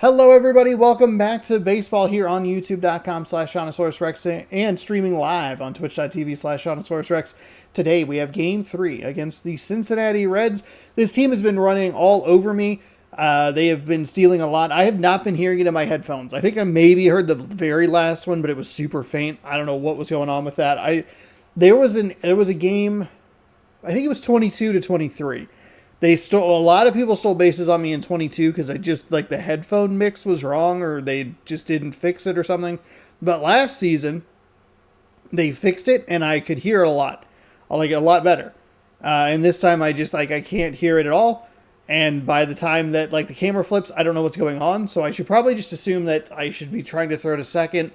Hello, everybody. Welcome back to baseball here on youtube.com/ShaunosaurusRex and streaming live on twitch.tv/ShaunosaurusRex. Today, we have Game 3 against the Cincinnati Reds. This team has been running all over me. They have been stealing a lot. I have not been hearing it in my headphones. I think I maybe heard the very last one, but it was super faint. I don't know what was going on with that. There was a game, I think it was 22-23. A lot of people stole bases on me in 22 because I just, like, the headphone mix was wrong or they just didn't fix it or something. But last season, they fixed it and I could hear it a lot. Like, a lot better. And this time I can't hear it at all. And by the time that, like, the camera flips, I don't know what's going on. So I should probably just assume that I should be trying to throw to second,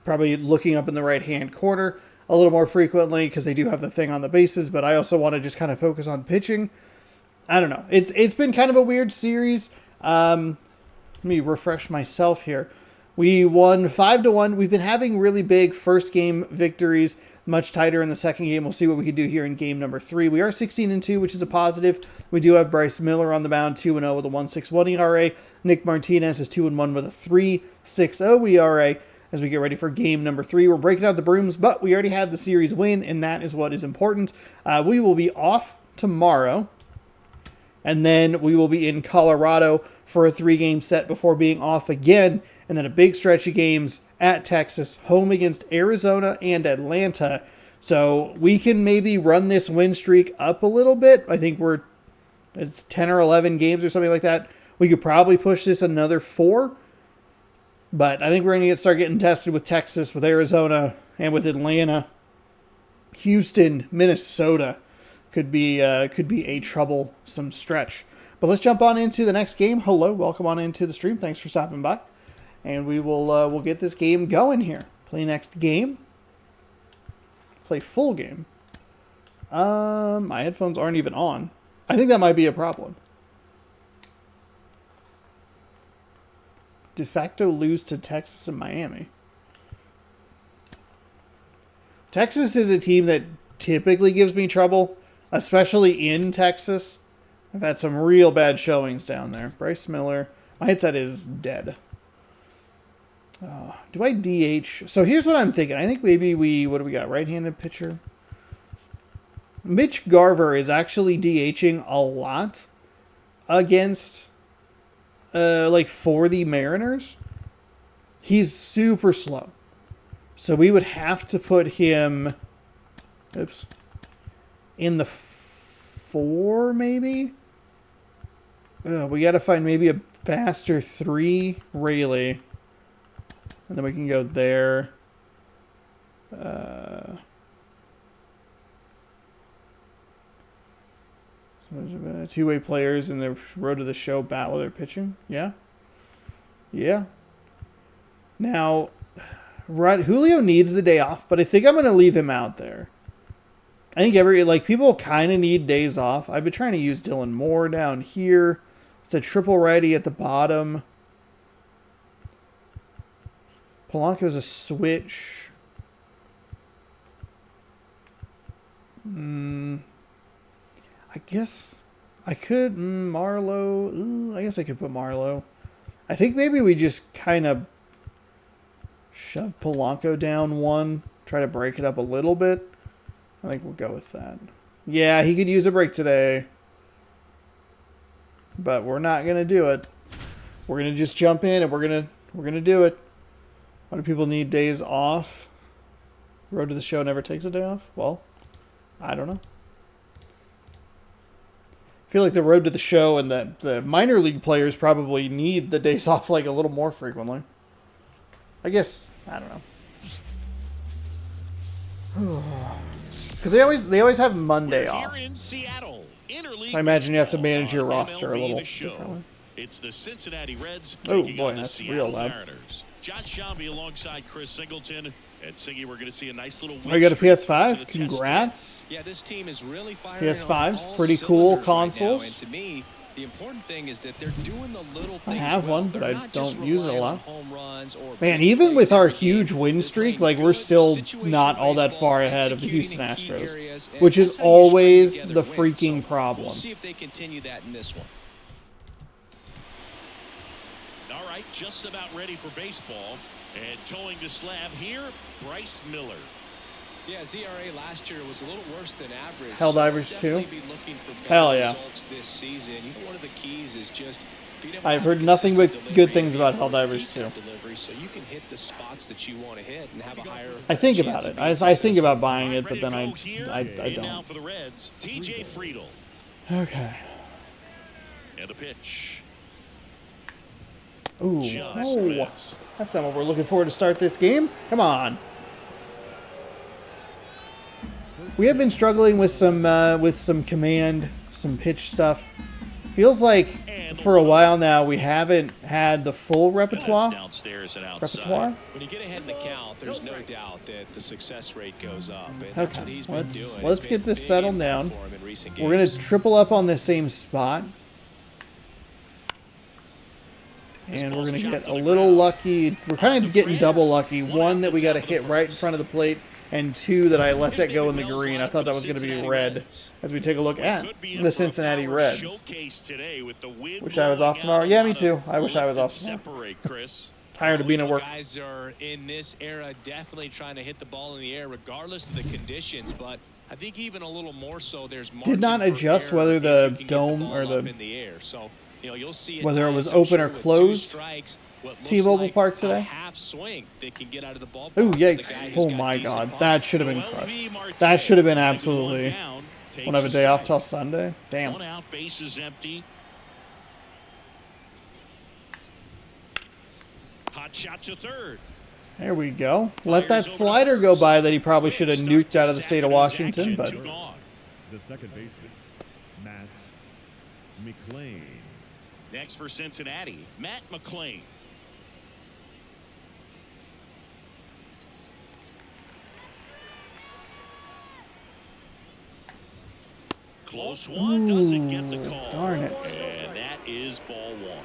probably looking up in the right-hand corner a little more frequently because they do have the thing on the bases. But I also want to just kind of focus on pitching. I don't know. It's been kind of a weird series. Let me refresh myself here. We won 5-1. We've been having really big first game victories, much tighter in the second game. We'll see what we can do here in game number 3. We are 16-2, which is a positive. We do have Bryce Miller on the mound, 2-0 with a 1.61 ERA. Nick Martinez is 2-1 with a 3.60 ERA. As we get ready for game number 3, we're breaking out the brooms, but we already had the series win, and that is what is important. We will be off tomorrow. And then we will be in Colorado for a 3-game set before being off again. And then a big stretch of games at Texas, home against Arizona and Atlanta. So we can maybe run this win streak up a little bit. I think it's 10 or 11 games or something like that. We could probably push this another 4. But I think we're going to start getting tested with Texas, with Arizona, and with Atlanta. Houston, Minnesota. Could be a troublesome stretch. But let's jump on into the next game. Hello, welcome on into the stream. Thanks for stopping by. And we'll get this game going here. Play next game. Play full game. My headphones aren't even on. I think that might be a problem. De facto lose to Texas and Miami. Texas is a team that typically gives me trouble. Especially in Texas. I've had some real bad showings down there. Bryce Miller. My headset is dead. Do I DH? So here's what I'm thinking. I think maybe what do we got? Right-handed pitcher. Mitch Garver is actually DHing a lot against, for the Mariners. He's super slow. So we would have to put him... Oops. In the 4, maybe? We got to find maybe a faster 3 Rayleigh. And then we can go there. Two-way players in the road to the show bat while they're pitching. Yeah. Yeah. Now, Julio needs the day off, but I think I'm going to leave him out there. I think people kind of need days off. I've been trying to use Dylan Moore down here. It's a triple righty at the bottom. Polanco's a switch. I guess I could. Marlowe. I guess I could put Marlowe. I think maybe we just kind of shove Polanco down 1. Try to break it up a little bit. I think we'll go with that. Yeah, he could use a break today. But we're not going to do it. We're going to just jump in and we're going to do it. Why do people need days off? Road to the show never takes a day off? Well, I don't know. I feel like the road to the show and the minor league players probably need the days off like a little more frequently. I guess, I don't know. Because they always have Monday off. So I imagine you have to manage your roster a little differently. It's the Cincinnati Reds. Oh boy, that's real loud. John Shambi alongside Chris Singleton. And Singy, we're going to see a nice little win. I got a PS5. Congrats. Yeah, this team is really firing PS5's pretty cool consoles. And to me, the important thing is that they're doing the little things. I have one, but I don't use it a lot. Man, Man, even with our huge win streak, like we're still not all that far ahead of the Houston Astros, which is always the freaking problem. We'll see if they continue that in this one. right, just about ready for baseball. And towing the slab here, Bryce Miller. Yeah, ZRA last year was a little worse than average. Hell divers too. Hell yeah. This season. You know, one of the keys is just I've heard nothing but good things about hell divers too. So you can hit the spots that you want to hit and have a higher. I think about it. I think about buying it, but then I Now don't. for the Reds, TJ Friedel. Okay. And a pitch. Ooh, no. That's not what we're looking for to start this game. Come on. We have been struggling with some command, some pitch stuff. Feels like for a while now we haven't had the full repertoire. Downstairs and outside. Repertoire? When you get ahead in the count, there's no doubt that the success rate goes up. And that's what Okay, he's been doing. let's get this settled down. For him in recent We're gonna games. triple up on this same spot. And we're going to get a little lucky. We're kind of getting double lucky. One that we got to hit right in front of the plate, and two that I let that go in the green. I thought that was going to be red as we take a look at the Cincinnati Reds. Wish I was off tomorrow. Yeah, me too. I wish I was off tomorrow. Tired of being at work. Guys are in this era definitely trying to hit the ball in the air regardless of the conditions, but I think even a little more so there's Did not margin for adjust error whether if the you can get dome ball or up the in the air. So, you know, you'll see whether it was times, I'm open or sure, with two closed. strikes, what looks T-Mobile like Park a today. half swing that can get out of the ballpark. Ooh, The yikes. guy who's Oh got my decent god. pop. That should have been crushed. That should have been absolutely. Won't have a day off till Sunday. Damn. One out, base is empty. Hot shot to third. There we go. Let that slider go by that he probably should have nuked out of the state of Washington, but The second baseman, Matt McLean. Next for Cincinnati, Matt McLean. Close one, doesn't get the call. Darn it. And that is ball one.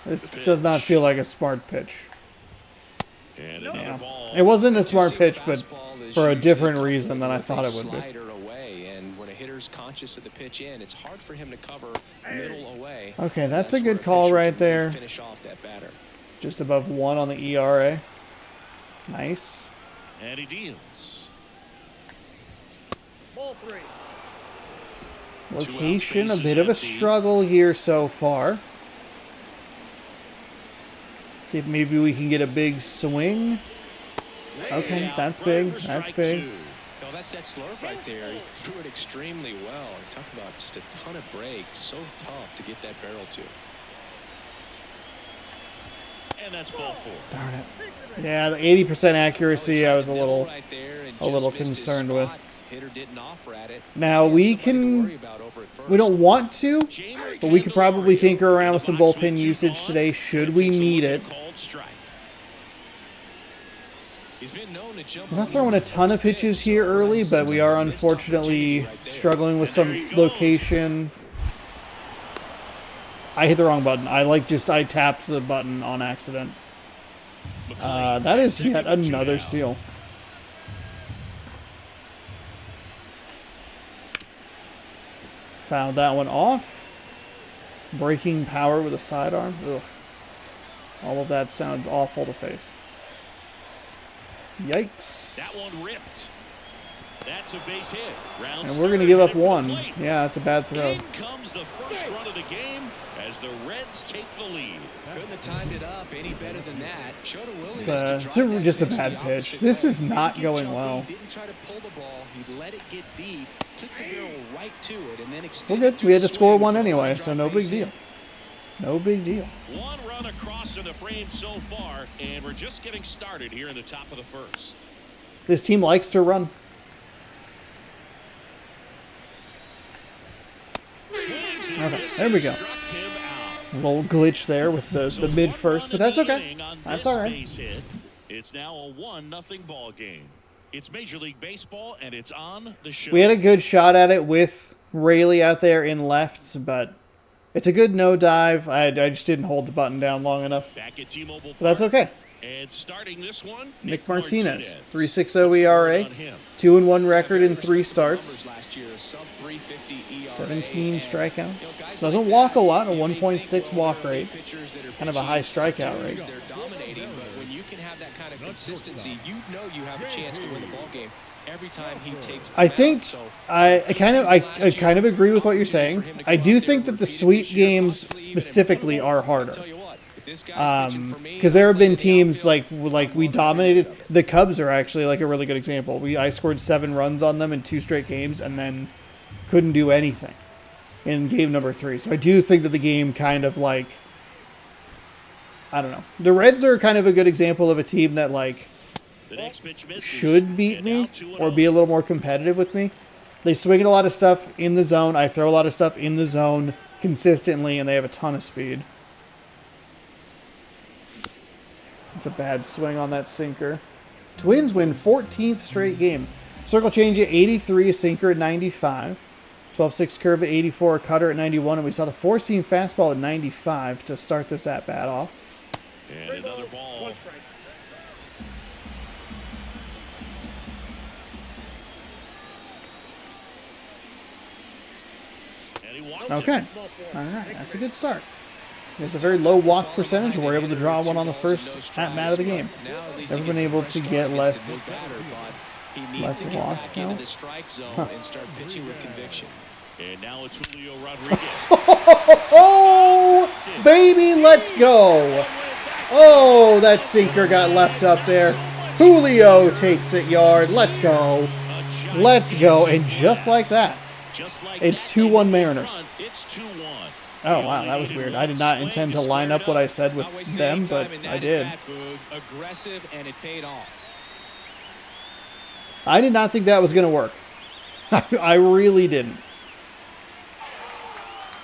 This does not feel like a smart pitch. And another Yeah. ball. It wasn't a smart pitch, but Fastball is for a usually different covered reason than I with thought a it would be. slider away, and when a hitter's conscious of the pitch in, it's hard for him to cover middle away. Okay, that's a where good call pitcher right can there. Finish off that batter. Just above 1 on the ERA. Nice. And he deals. Location, a bit of a struggle here so far. See if maybe we can get a big swing. Okay, that's big. That's big. No, that's that slurve right there. He threw it extremely well. Talk about just a ton of breaks. So tough to get that barrel to. And that's ball four. Darn it. Yeah, the 80% accuracy I was a little Right there and a little just missed his concerned spot. with. Hitter didn't offer at it. Now He has we somebody to can worry about over at first. we don't want to, but we could probably tinker around with some bullpen usage today should we need it. He's been known to jump We're not on throwing a the ton of first pitches pitch, here so early, but we are sometimes a missed opportunity unfortunately right there. struggling with some location. I hit the wrong button. I tapped the button on accident. That is yet another steal. Fouled that one off. Breaking power with a sidearm. Ugh. All of that sounds awful to face. Yikes. That one ripped. That's a base hit. And we're going to give up one. Yeah, that's a bad throw. In comes the first run of the game as the Reds take the lead. Couldn't have timed it up any better than that. Showed a willingness It's to drive just a that bad the pitch. opposite This way. is not Didn't going jump well. in, Didn't try to pull the ball. He let it get deep, took the barrel right to it, and then We're extended good. through We had the to score swing one for the anyway, line so drive no base big hit. deal. No big deal. One run across in the frame so far, and we're just getting started here in the top of the first. This team likes to run. Okay, there we go. Struck him out. A little glitch there with the So mid one first, run but in that's the okay. inning on That's this all right. base hit. It's now a 1-0 ball game. It's Major League Baseball, and it's on the show. We had a good shot at it with Rayleigh out there in left, but it's a good no dive. I just didn't hold the button down long enough. Back at T-Mobile But that's Park. okay. And starting this one, Nick Martinez, 3.60 ERA, 2-1 record in 3 starts, 17 strikeouts. Doesn't walk a lot, a 1.6 walk rate. Kind of a high strikeout rate. They're dominating, but when you can have that kind of consistency, you know you have a chance to win the ball game every time he takes the I mound. think So I kind of agree with what you're saying. I do think that the sweep games specifically are harder. Because there have been teams like we dominated. The Cubs are actually like a really good example. I scored 7 runs on them in 2 straight games and then couldn't do anything in game number 3. So I do think that the game kind of like, I don't know. The Reds are kind of a good example of a team that like should beat me or be a little more competitive with me. They swing at a lot of stuff in the zone. I throw a lot of stuff in the zone consistently, and they have a ton of speed. It's a bad swing on that sinker. Twins win 14th straight game. Circle change at 83, sinker at 95. 12-6 curve at 84, cutter at 91, and we saw the 4-seam fastball at 95 to start this at-bat off. And another ball. Okay. All right. That's a good start. There's a very low walk percentage. We're able to draw one on the first at-bat of the game. Never been able to get less loss count. Huh. And now it's Julio Rodriguez. Oh, baby, let's go. Oh, that sinker got left up there. Julio takes it yard. Let's go. Let's go. And just like that, it's 2-1 Mariners. It's 2-1. Oh, wow, that was weird. I did not intend to line up what I said with them, but I did. Aggressive, and it paid off. I did not think that was going to work. I really didn't.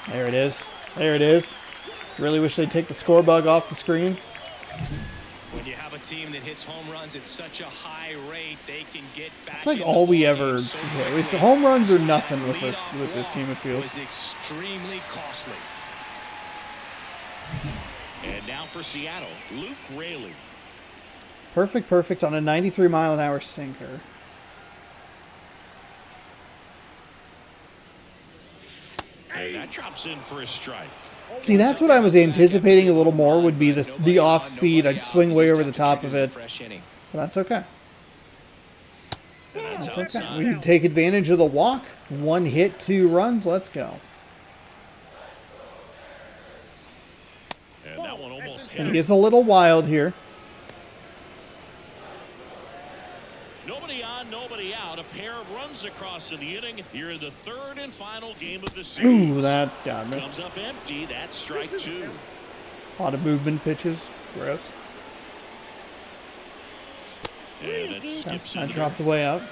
There it is. There it is. Really wish they'd take the score bug off the screen. When you have a team that hits home runs at such a high rate, they can get back. It's like all we ever hit. It's home runs or nothing with this team, it feels. Was extremely costly. And now for Seattle, Luke Raley. Perfect on a 93-mile-an-hour sinker. And that drops in for a strike. See, that's what I was anticipating a little more would be the off speed. I'd swing way over the top of it. But that's okay. That's okay. We can take advantage of the walk. 1 hit, 2 runs. Let's go. And that one almost hit. And he is a little wild here. Nobody on, nobody out. A pair of runs across in the inning. Here in the 3rd and final game of the series. Ooh, that got me. Comes up empty. That's strike 2. A lot of movement pitches. Gross. And it skips I into dropped the way out.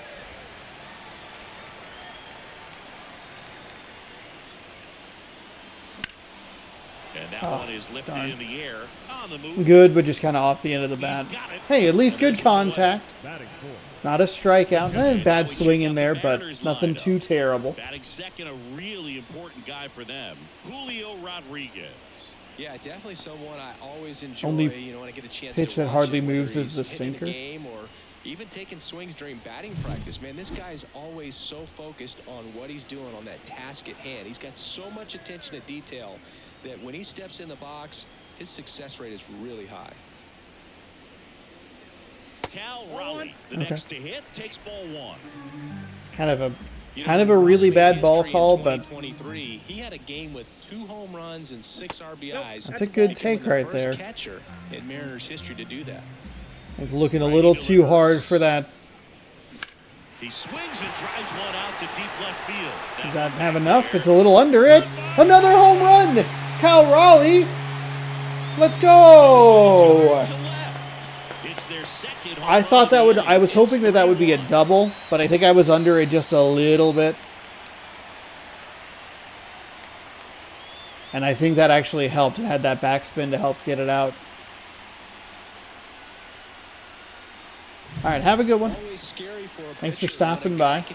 And that one is lifted darn. in the air. On the move. Good, but just kind of off the end of the bat. Hey, at least good contact. Batting 4. Not a strikeout. Bad swing in there, but nothing too terrible. Batting second, a really important guy for them. Julio Rodriguez. Yeah, definitely someone I always enjoy. Only when I get a chance pitch to that watch hardly it, whether moves is he's the hitting sinker. Game or even taking swings during batting practice. Man, this guy's always so focused on what he's doing on that task at hand. He's got so much attention to detail that when he steps in the box, his success rate is really high. Cal Raleigh, the next to hit, takes ball 1. It's kind of a really bad ball call, but he had a game with 2 home runs and 6 RBIs. That's a good take right there. Catcher in Mariners history to do that. Like looking a little too hard for that. He swings and drives one out to deep left field. Does that have enough? It's a little under it. Another home run. Cal Raleigh. Let's go. I thought that would. I was hoping that would be a double, but I think I was under it just a little bit. And I think that actually helped. It had that backspin to help get it out. All right, have a good one. Thanks for stopping by.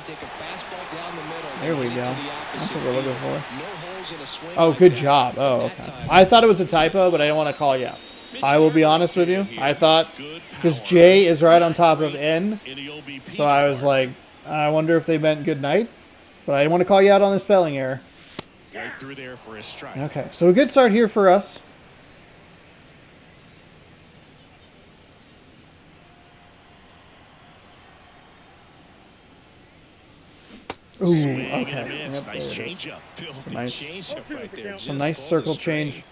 There we go. That's what we're looking for. Oh, good job. Oh, okay. I thought it was a typo, but I didn't want to call you out. I will be honest with you. I thought, because J is right on top of N, so I was like, I wonder if they meant good night. But I didn't want to call you out on the spelling error. Right through there for a strike. Okay, so a good start here for us. Ooh, okay. Yep, Nice there it is. changeup. Some nice, Changeup right there. some Just nice pulled circle the string. change.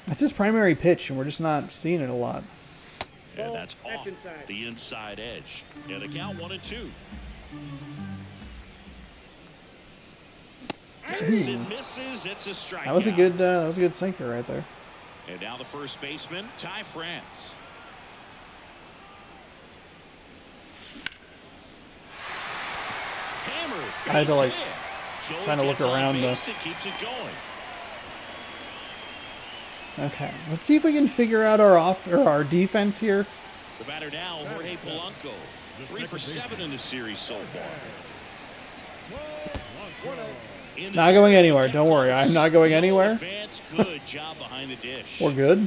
That's his primary pitch, and we're just not seeing it a lot. And that's off the inside edge. And the count 1-2. Hits and misses. It's a strikeout. That was a good sinker right there. And now the first baseman, Ty France. Hammer. I had to, like, Joe trying to look gets on around the- base and keeps it going. Okay, let's see if we can figure out our defense here. The batter now, Jorge Polanco. 3 for 7 in the series so far. Not going anywhere. Don't worry, I'm not going anywhere. Advance, good job behind the dish. We're good.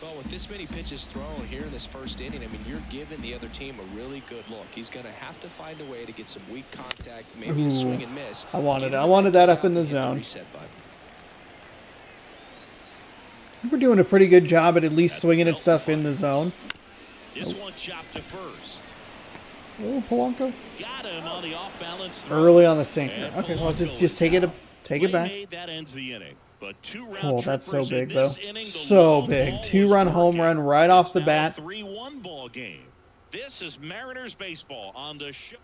Well, with this many pitches thrown here in this first inning, I mean, you're giving the other team a really good look. He's going to have to find a way to get some weak contact, maybe a swing and miss. I wanted that up in the zone. Reset button. We're doing a pretty good job at least swinging at stuff in the zone. This one chopped to first. Oh, Polanco. Got him on the off-balance throw. Early on the sinker. And Okay, well, Polanco just take it is back. made, that ends the inning. But 2 round Oh, that's so trippers in big, though. this inning, the So long big. ball 2-run was home working. run right off the It's now a bat. 3-1 ball game. This is Mariners baseball on the show.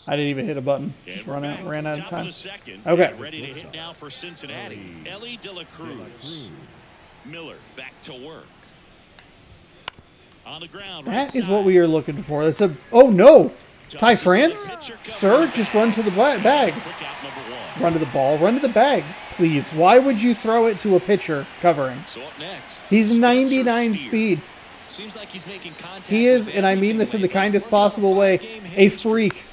I didn't even hit a button. And Just we're back. ran out of Top time. the second. Okay. And ready to hit now for Cincinnati. Ellie De La Cruz. Miller back to work. On the ground. That is what we are looking for. That's a... Oh, no! Ty France? Sir, just run to the bag. Quick out number 1. Run to the ball. Run to the bag. Please. Why would you throw it to a pitcher covering? So up next. He's Spencer 99 Steer. speed. Seems like he's making contact. He is, with and I mean everything this in the lately. kindest Working possible on a way, 5-game a hitting streak. freak.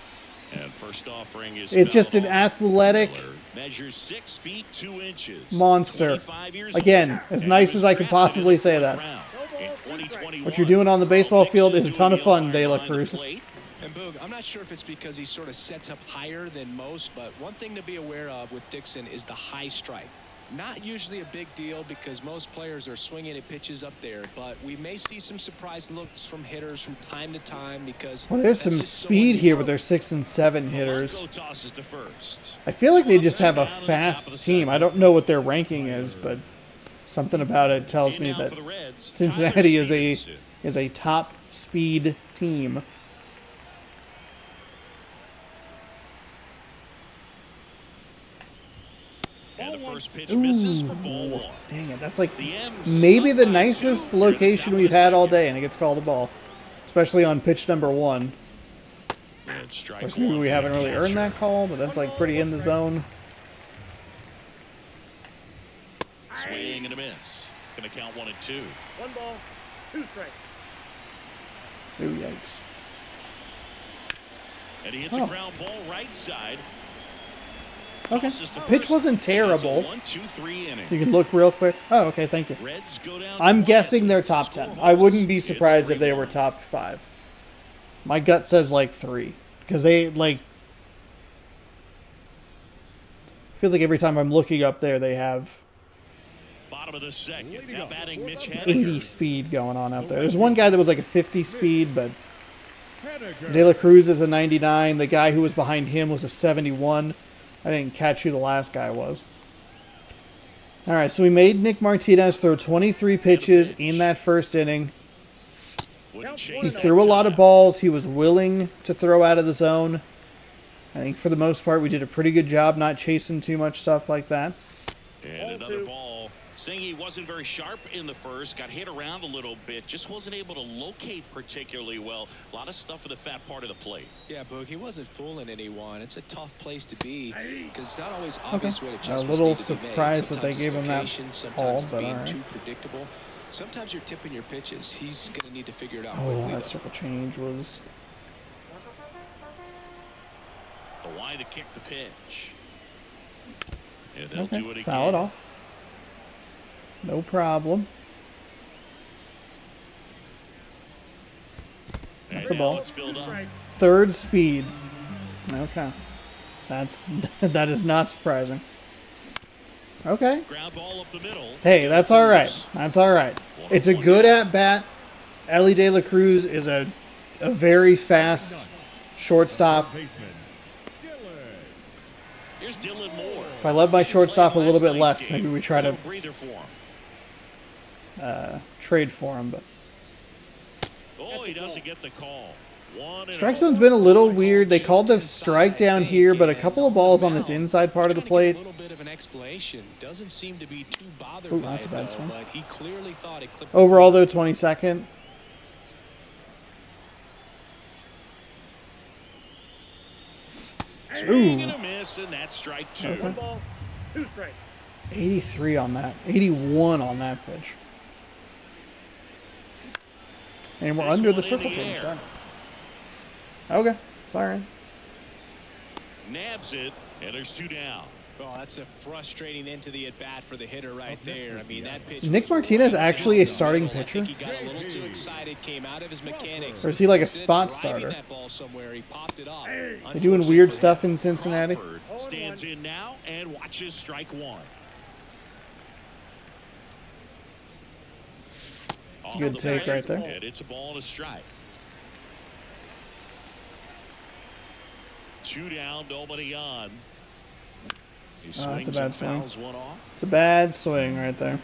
And first offering is It's just an Belmont. athletic Miller measures 6 feet 2 inches. monster. 25 years Again, old. as And nice he was as I could drafted in possibly the say 4th that. round. In 2021, What you're doing on the baseball field is a ton of fun, Nixon De La doing the Cruz. plate. And Boog, I'm not sure if it's because he sort of sets up higher than most, but one thing to be aware of with Dixon is the high strike. Not usually a big deal because most players are swinging at pitches up there, but we may see some surprise looks from hitters from time to time because... Well, there's that's some just so speed here unusual. with their 6 and 7 hitters. Polanco tosses to first. I feel like they just have a Down on the top of fast the team. I don't know what their ranking is, but something about it tells me Now that for the Reds, Cincinnati Tyler Stevenson. is a top speed team. And the first pitch misses for ball 1. Dang it, that's like The M's maybe up the by nicest 2 here at the location top of we've the had all second. day, and it gets called a ball. Especially on pitch number 1. And Of strike course, maybe 1 we for haven't the really earned catcher. that call, but that's like pretty in the zone. Swing and a miss. Going to count 1-2. 1 ball, 2 strikes. Ooh, yikes. And he hits Oh. a ground ball right side. Okay. Tosses to Pitch first. wasn't It's a terrible. 1-2-3 inning. You can look real quick. Oh, okay, thank you. Reds go down I'm twice. guessing they're top Score 10. I wouldn't be holds. surprised It's if they were 3-1. top 5. My gut says like 3. Because they, like... Feels like every time I'm looking up there, they have Bottom of the second. Now batting Mitch 80 Haniger. speed going on up there. There's one guy that was like a 50 speed, but Haniger. De La Cruz is a 99. The guy who was behind him was a 71. I didn't catch who the last guy was. All right, so we made Nick Martinez throw 23 pitches in that first inning. Wouldn't He chase that threw a lot of time. balls. He was willing to throw out of the zone. I think for the most part, we did a pretty good job not chasing too much stuff like that. And another ball. Saying he wasn't very sharp in the first, got hit around a little bit, just wasn't able to locate particularly well. A lot of stuff in the fat part of the plate. Yeah, Boog, he wasn't fooling anyone. It's a tough place to be because it's not always obvious what A adjustments little need to be made. surprised that they Sometimes gave it's him that location, call, sometimes it's but being all right. too predictable. Sometimes you're tipping your pitches. He's going to need to figure it out Oh, quickly, that though. circle change was... The line to kick the pitch. And they'll do it Okay, again. foul it off. No problem. That's a ball. It's filled up. Third speed. Okay. That is not surprising. Okay. Ground ball up the middle. Hey, that's all right. That's all right. It's a good at-bat. Ellie De La Cruz is a very fast shortstop. Baseman. Dillon. Here's Dylan Moore. If I love my shortstop a little bit less, maybe we try to Breather for him. trade for him. But Oh, he doesn't get the call. strike zone's been a little weird. They called the strike down here, but a couple of balls on this inside part of the plate. A little bit of an explanation. Doesn't seem to be too bothered Ooh, by that's it, a bad though, swing. but he clearly thought it clipped. Overall, though, 22nd. Swing and a miss, and that's strike 2. Okay. 1 ball, 2 strikes. 83 on that. 81 on that pitch. And we're This under the one in circle the change. air. Darn it. Okay. It's all right. Nabs it, and there's 2 down. Oh, that's a frustrating end to the at bat for the hitter right there. I mean, that pitch. Is Nick was Martinez right actually down a the starting middle. I pitcher? think he got a little too excited, came out of his mechanics. Or is he like a Instead of spot driving starter? that ball somewhere, he popped it off. They're doing Unfortunately weird for stuff him. in Cincinnati. Crawford stands in now and watches strike 1. It's a good take right there. And it's a ball and a strike. 2 down, nobody on. He That's a swings bad and swing. fouls one off. It's a bad swing right there.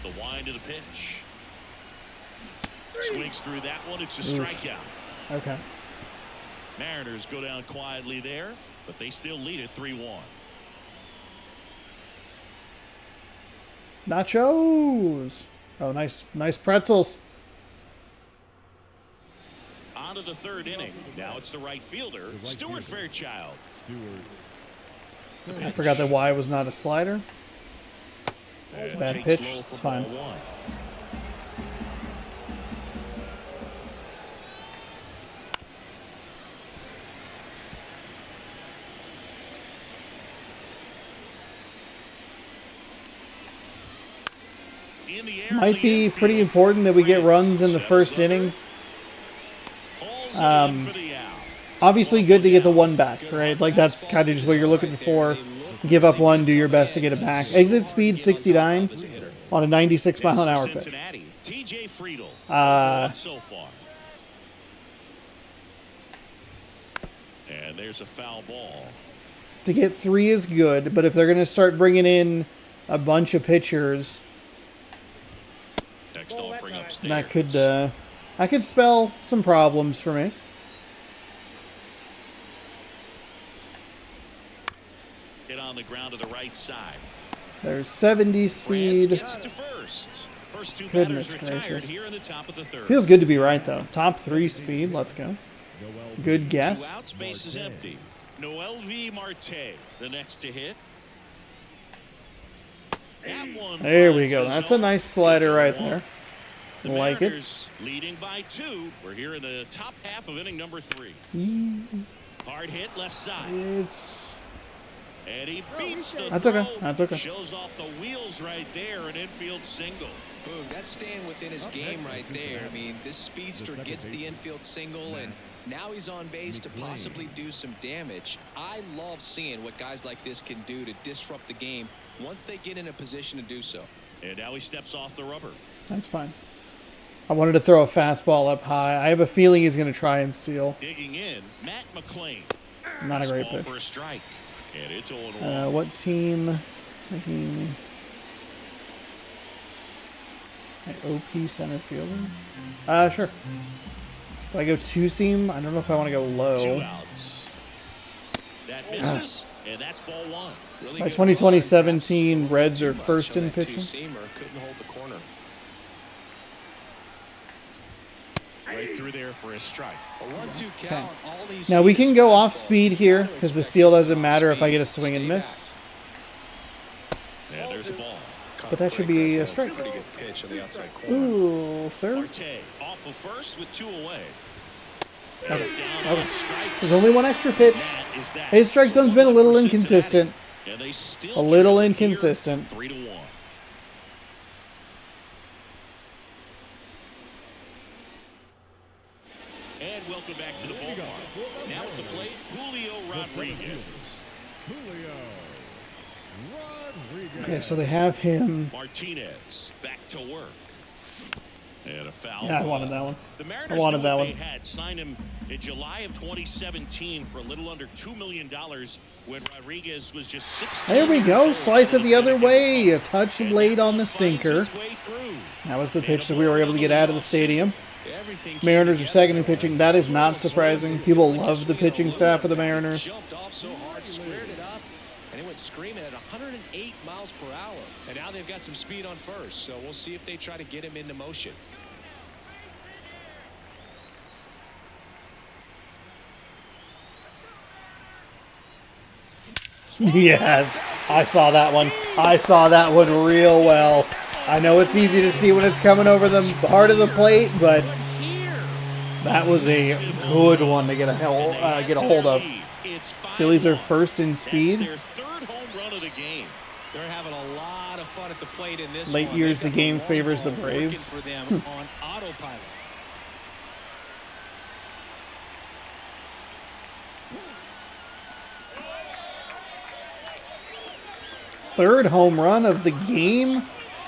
The wind of the pitch. Swings through that one. It's a Oof. strikeout. Okay. Mariners go down quietly there, but they still lead it 3-1. Nachos. Oh, nice pretzels. On to the 3rd inning. Now it's the right fielder, Stuart Fairchild. Stewart. I forgot that Y was not a slider. It's a bad pitch. It's fine. Might be pretty important that we get runs in the first inning. Obviously good to get the 1 back, right? Like that's kind of just what you're looking for. Give up 1, do your best to get it back. Exit speed 69 on a 96 mile an hour pitch. TJ Friedel. So far. And there's a foul ball. To get 3 is good, but if they're going to start bringing in a bunch of pitchers, Next offering upstairs. that could spell some problems for me. Hit on the ground to the right side. There's 70 France speed. gets it to first. First 2 Goodness batters retired gracious. here in the top of the 3rd. Feels good to be right though. Top 3 speed. Let's go. Good 2 guess. outs, base is empty. Noel V. Marte, the next to hit. That one There we finds go. the That's a zone. nice slider right there. The Like it. Mariners leading by 2. We're here in the top half of inning number 3. Hard hit left side. It's And he beats the That's throw. okay. That's okay. Shows off the wheels right there. An infield single. Boom, that's staying within his game right there. I mean, this speedster gets the infield single, and now he's on base to possibly do some damage. I love seeing what guys like this can do to disrupt the game once they get in a position to do so. And now he steps off the rubber. That's fine. I wanted to throw a fastball up high. I have a feeling he's going to try and steal. Digging in, Matt McClain. Not a great Ball pitch. for a strike. And it's 0-1. What team? Making OP center fielder? Sure. Do I go 2-seam? I don't know if I want to go 2 low. outs. That misses, and that's ball 1. Really My good 2020-17 ball. Reds are Too much first on in that pitching. two-seamer. Couldn't hold the corner. Right through there for a strike. A 1-2 count. All these Now we seams can go fastball. off speed here because the steal doesn't matter if I get a swing and miss. And there's a ball. But that should be a strike. Pretty good pitch on the outside corner. Ooh, third. Marte off of first with 2 away. Okay. Down on strike. There's only 1 extra pitch. That is that. His strike zone's been a little For Cincinnati. inconsistent. And they still A little trail here inconsistent. 3-1. plate, Julio Rodriguez. Julio Rodriguez. Okay, so they have him. Martinez back to work. And a foul. Yeah, I wanted that one. The Mariners I wanted knew that what one. they had signed him in July of 2017 for a little under $2 million when Rodriguez was just 16. There we go. years Slice old. it the other way. A touch And late now on the finds sinker. its way through. That was the And pitch a that we were ball able to get out of the stadium. Everything Mariners came are second in together. pitching. That is not surprising. People love the pitching staff of the Mariners. Mariners. Jumped off so hard, squared it up, and it went screaming at 108 miles per hour. And now they've got some speed on first, so we'll see if they try to get him into motion. Yes, I saw that one. I saw that one real well. I know it's easy to see when it's coming over the heart of the plate, but that was a good one to get a hold of. Phillies are first in speed. That's their third home run of the game. They're having a lot of fun at the plate in this Late one. years, They've the got game long favors the ball working Braves. for them on autopilot. Third home run of the game.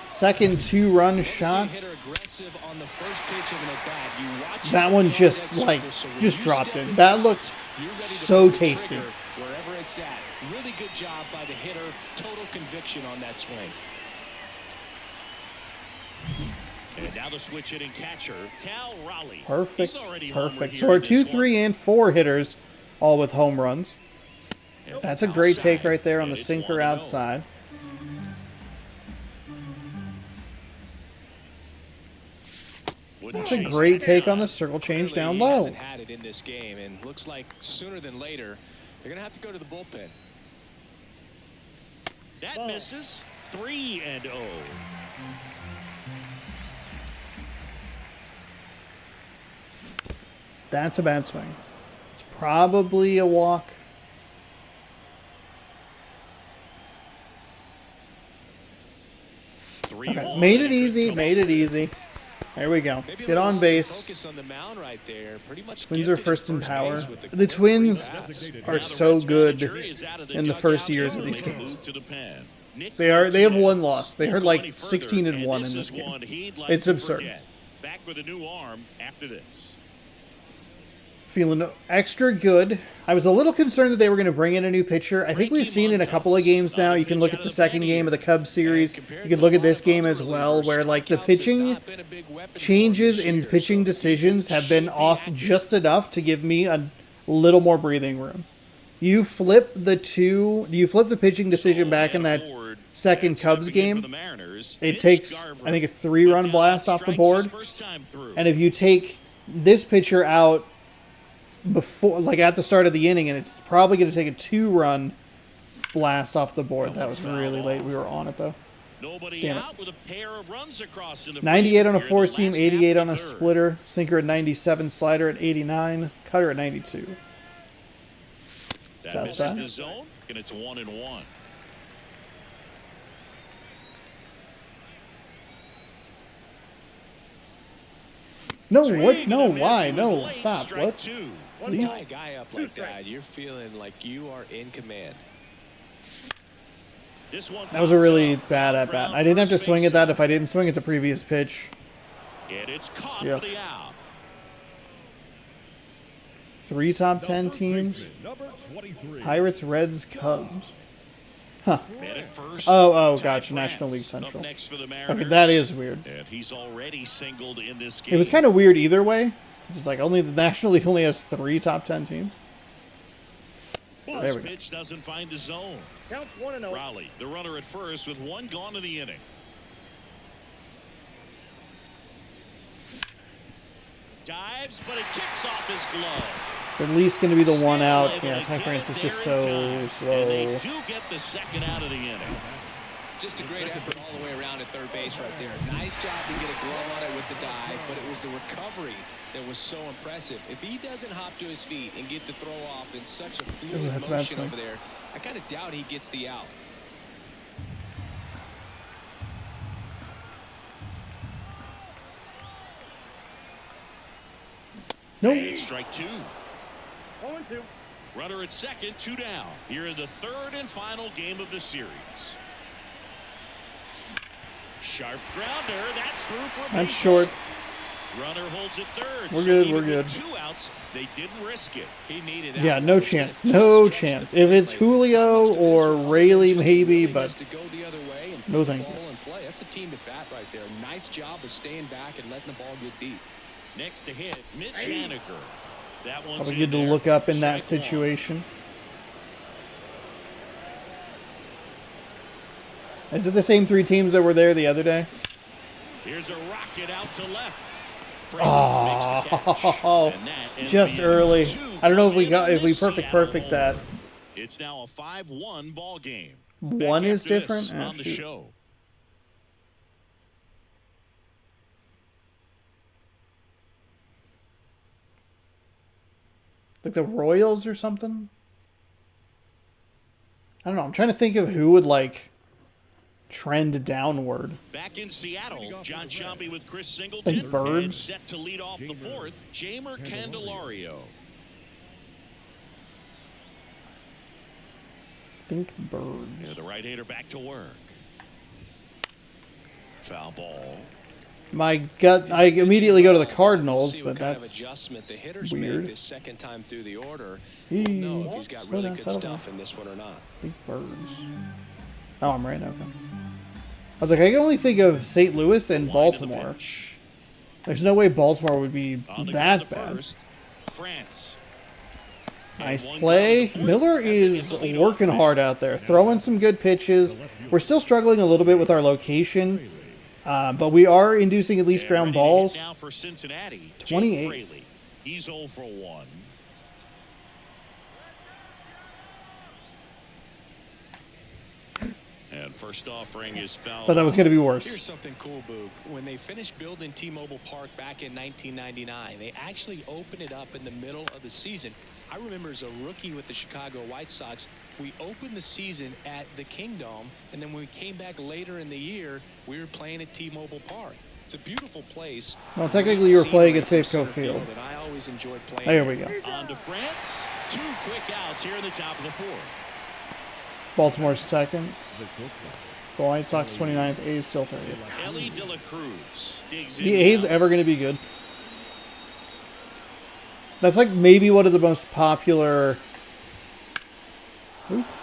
Second 2-run shot. Hitter aggressive on the first pitch of an at-bat. You watch That it one on just that like circle, so when just you dropped step it. in That front, looked you're ready to so pull the tasty. trigger wherever it's at. Really good job by the hitter. Total conviction on that swing. And now the switch hitting catcher, Cal Raleigh. Perfect. He's already homered Perfect. here So our in this 2, one. 3, and 4 hitters, all with home runs. That's a great Outside. take right there on And the it's sinker 1-0. outside. Wouldn't That's a chase great that take shot. on the circle change Clearly, down he low. hasn't had it in this game, and looks like sooner than later they're going to have to go to the bullpen. That misses. 3-0. That's a bad swing. It's probably a walk. Okay, made it easy, made it easy. There we go. Maybe a Get little on loss of base. focus on the mound right there. Pretty much Twins are gifted at first in base power. with The Twins pass. are so good in the first years of these games. They have one loss. They are like 16-1 in this game. It's absurd. Back with a new arm after this. Feeling extra good. I was a little concerned that they were going to bring in a new pitcher. I think we've seen in a couple of games now. You can look at the second game of the Cubs series. You can look at this game as well, where like the pitching changes and pitching decisions have been off just enough to give me a little more breathing room. You flip the pitching decision back in that second Cubs game. It takes, I think, a 3-run blast off the board. And if you take this pitcher out before, like at the start of the inning, and it's probably going to take a 2-run blast off the board. That was really late. We were on it though. Nobody Damn it. out with a pair of runs across in the 98 on a frame here in the 4-seam, last 88 half on of a the third. splitter, sinker at 97, slider at 89, cutter at 92. It's That misses outside. the zone, and it's 1-1. No, Swing what? and No, a miss. why? It was No, late. stop. Strike What? 2. When Please. you tie a guy up like that, you're feeling like you are in command. This one That was a really popped up. bad at bat. Brown I didn't have to first swing base at that if I didn't swing at the previous pitch. And it's caught Yeah. for the out. 3 top 10 First teams. baseman, number 23. Pirates, Reds, Cubs. Man at first. Oh, Ty gotcha. France National League up Central. next for the Okay, Mariners. that is weird. And he's already singled in this game. It was kind of weird either way. It's like only the National League only has 3 top 10 teams. There First we go. pitch doesn't find the zone. Counts 1-0. Raleigh, the runner at first with 1 gone in the inning. Dives, but it kicks off his glove. It's at least going to be the one Still out. able Yeah, to Ty get France it is just there in so time. And slow. they do get the second out of the inning. Just a great effort all the way around at third base right there. Nice job to get a glove on it with the dive, but it was the recovery that was so impressive. If he doesn't hop to his feet and get the throw off in such a fluid that's a bad motion swing. over there, I kind of doubt he gets the out. Nope. And strike 2. 0-2. Runner at second, 2 down. Here in the third and final game of the series. Sharp grounder. That's through for a That's base short. hit. Runner holds it third. We're So good, even we're with good. 2 outs, they didn't risk it. He needed Yeah, that no one. It's been a chance. tough No stretch to chance. play If it's lately. Julio Most of this or offense Rayleigh, just maybe, really but has to go the other way and no put the thank you. ball in play. That's a team at bat right there. Nice job of staying back and letting the ball get deep. Next to hit, Mitch Haniger. That one's probably in good to there. look up in that Strike one. situation. Is it the same 3 teams that were there the other day? Here's a rocket out to left. Oh, just early. I don't know if we perfect that. It's now a 5-1 ball game. One Back is after this different? Oh, on the shoot. show. Like the Royals or something? I don't know. I'm trying to think of who would like trend downward. Back in Seattle, John Sciambi with Chris Think Singleton. Birds. And set to lead off the fourth, Jamer Candelario. Think Yeah, Birds. the right-hander back to work. Foul ball. My gut, I immediately go to the Cardinals, See but what kind of that's adjustment the hitters weird. make this second time through the order. Eee, We'll know if he's got slow really down, good settle stuff down. in this one or not. Think Birds. Oh, I'm right. Okay. I was like, I can only think of St. Louis and Line of the Baltimore. pitch. There's no way Baltimore would be On the that ground, the bad. first. France. Nice And one play. down to the fourth Miller as they is get the lead working off. hard out there, throwing some good pitches. We're still struggling a little bit with our location, but we are inducing at least And ground ready to hit balls. now for Cincinnati. 28. Jake Fraley. He's 0 for 1. And first offering is foul. But that was going to be worse. Here's something cool, Boog. When they finished building T-Mobile Park back in 1999, they actually opened it up in the middle of the season. I remember as a rookie with the Chicago White Sox, we opened the season at the Kingdome, and then when we came back later in the year, we were playing at T-Mobile Park. It's a beautiful place. Well, technically, you were playing at Scenery Safeco from center Field. and I always enjoyed playing There we go. On to France. 2 quick outs here in the top of the fourth. Baltimore's second. The White Sox 29th. A's still 30th. Ellie De La Cruz digs in. The A's now. ever going to be good? That's like maybe one of the most popular.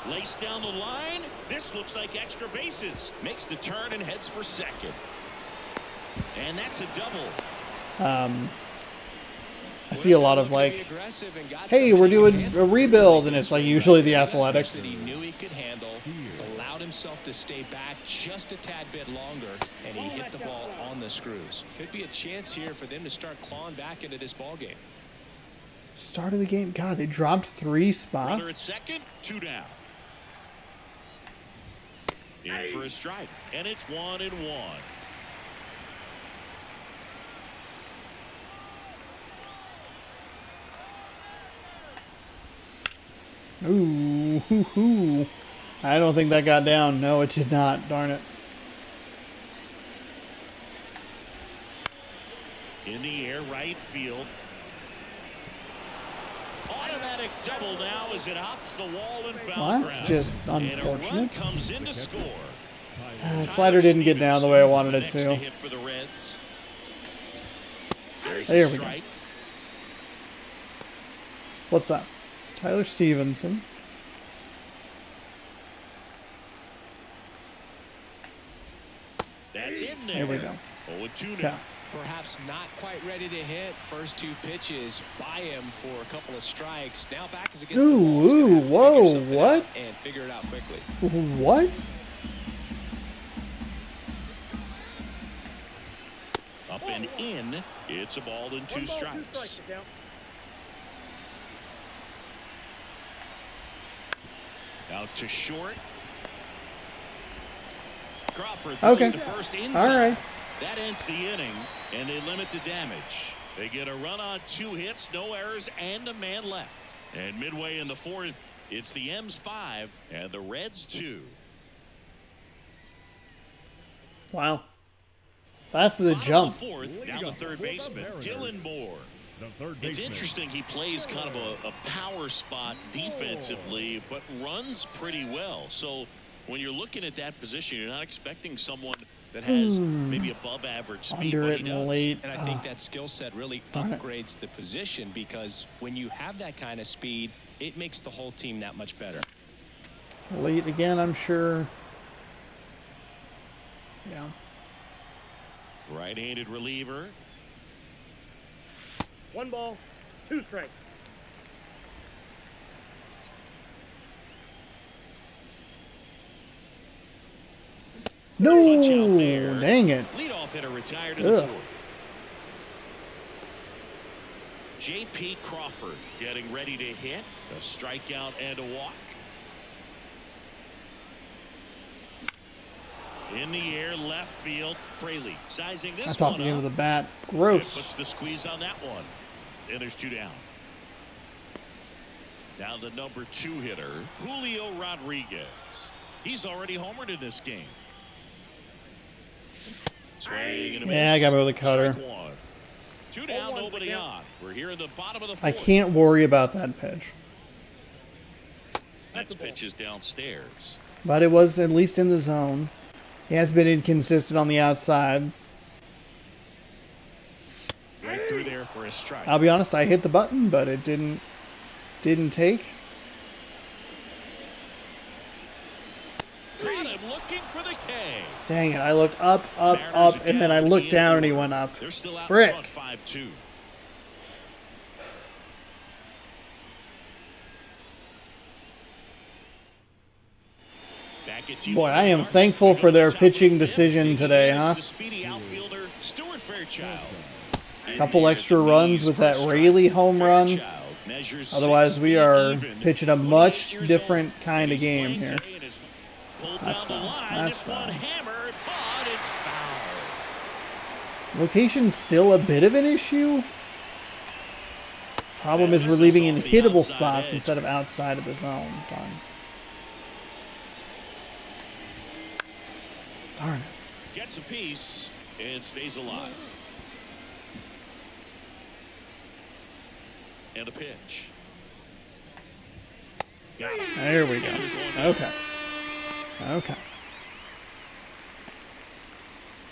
Lace down the line. This looks like extra bases. Makes the turn and heads for second. And that's a double. I see a lot of like, hey, we're doing a rebuild, and it's like usually the Athletics. That he knew he could handle, allowed himself to stay back just a tad bit longer, and he hit the ball on the screws. Could be a chance here for them to start clawing back into this ball game. Start of the game. God, they dropped 3 Runner at spots. second, 2 down. In for a strike, and it's 1-1. Ooh, hoo, hoo. I don't think that got down. No, it did not. Darn it. In the air, right field. Automatic double now as it hops the wall and foul Well, that's ground. just And a run unfortunate. comes in to score. Slider didn't get down the way I wanted it Next to. hit for the Reds. There's There a we go. strike. What's up? Tyler Stevenson. That's in there. There we go. 0-2 Okay. now. Perhaps not quite ready to hit. First 2 pitches by him for a couple of strikes. Now back is against the wall. He's gonna have to whoa, figure something what? out and figure it out quickly. What? Up and in. It's a ball and 2 1 ball, 2 strikes. strikes. Count. Out to short. Crawford Okay. throws to first in All time. right. That ends the inning, and they limit the damage. They get a run on 2 hits, no errors, and a man left. And midway in the fourth, it's the M's 5 and the Reds 2. Wow. That's the Bottom of jump. the fourth, down the third baseman, Dylan Moore. the third It's baseman. interesting. He plays kind of a power spot defensively, but runs pretty well. So when you're looking at that position, you're not expecting someone that has maybe above average speed. Under but it he and does. late. And I think that skill set really upgrades the position, because when you have that kind of speed, it makes the whole team that much better. Late again, I'm sure. Yeah. Right-handed reliever. 1 ball, 2 strikes. No, Punch out there. dang it. Leadoff hitter retired in the Ugh. fourth. J.P. Crawford getting ready to hit. A strikeout and a walk. In the air, left field. Fraley sizing this That's one off the end of up. the bat. And Gross. puts the squeeze on that one. And there's 2 down. Now the number 2 hitter, Julio Rodriguez. He's already homered in this game. Swing and a miss. Yeah, I got rid of the cutter. Strike 1. 2 down, nobody on. We're here in the bottom of the I fourth. can't worry about that pitch. Next pitch is downstairs. But it was at least in the zone. He has been inconsistent on the outside. Right through there for a strike. I'll be honest, I hit the button, but it didn't take. Got him looking for the K. Dang it, I looked up, and then I looked down and he went up. They're still out Frick. front 5-2. Back at Boy, I am thankful for their pitching decision today, huh? The speedy outfielder, Stuart Fairchild. Couple extra runs with that Rayleigh home run. Otherwise, we are pitching a much different kind of game here. That's foul. That's foul. Location's still a bit of an issue. Problem is we're leaving in hittable spots instead of outside of the zone. Darn it. Gets a piece and stays alive. And a pitch. There we go. Okay. Okay.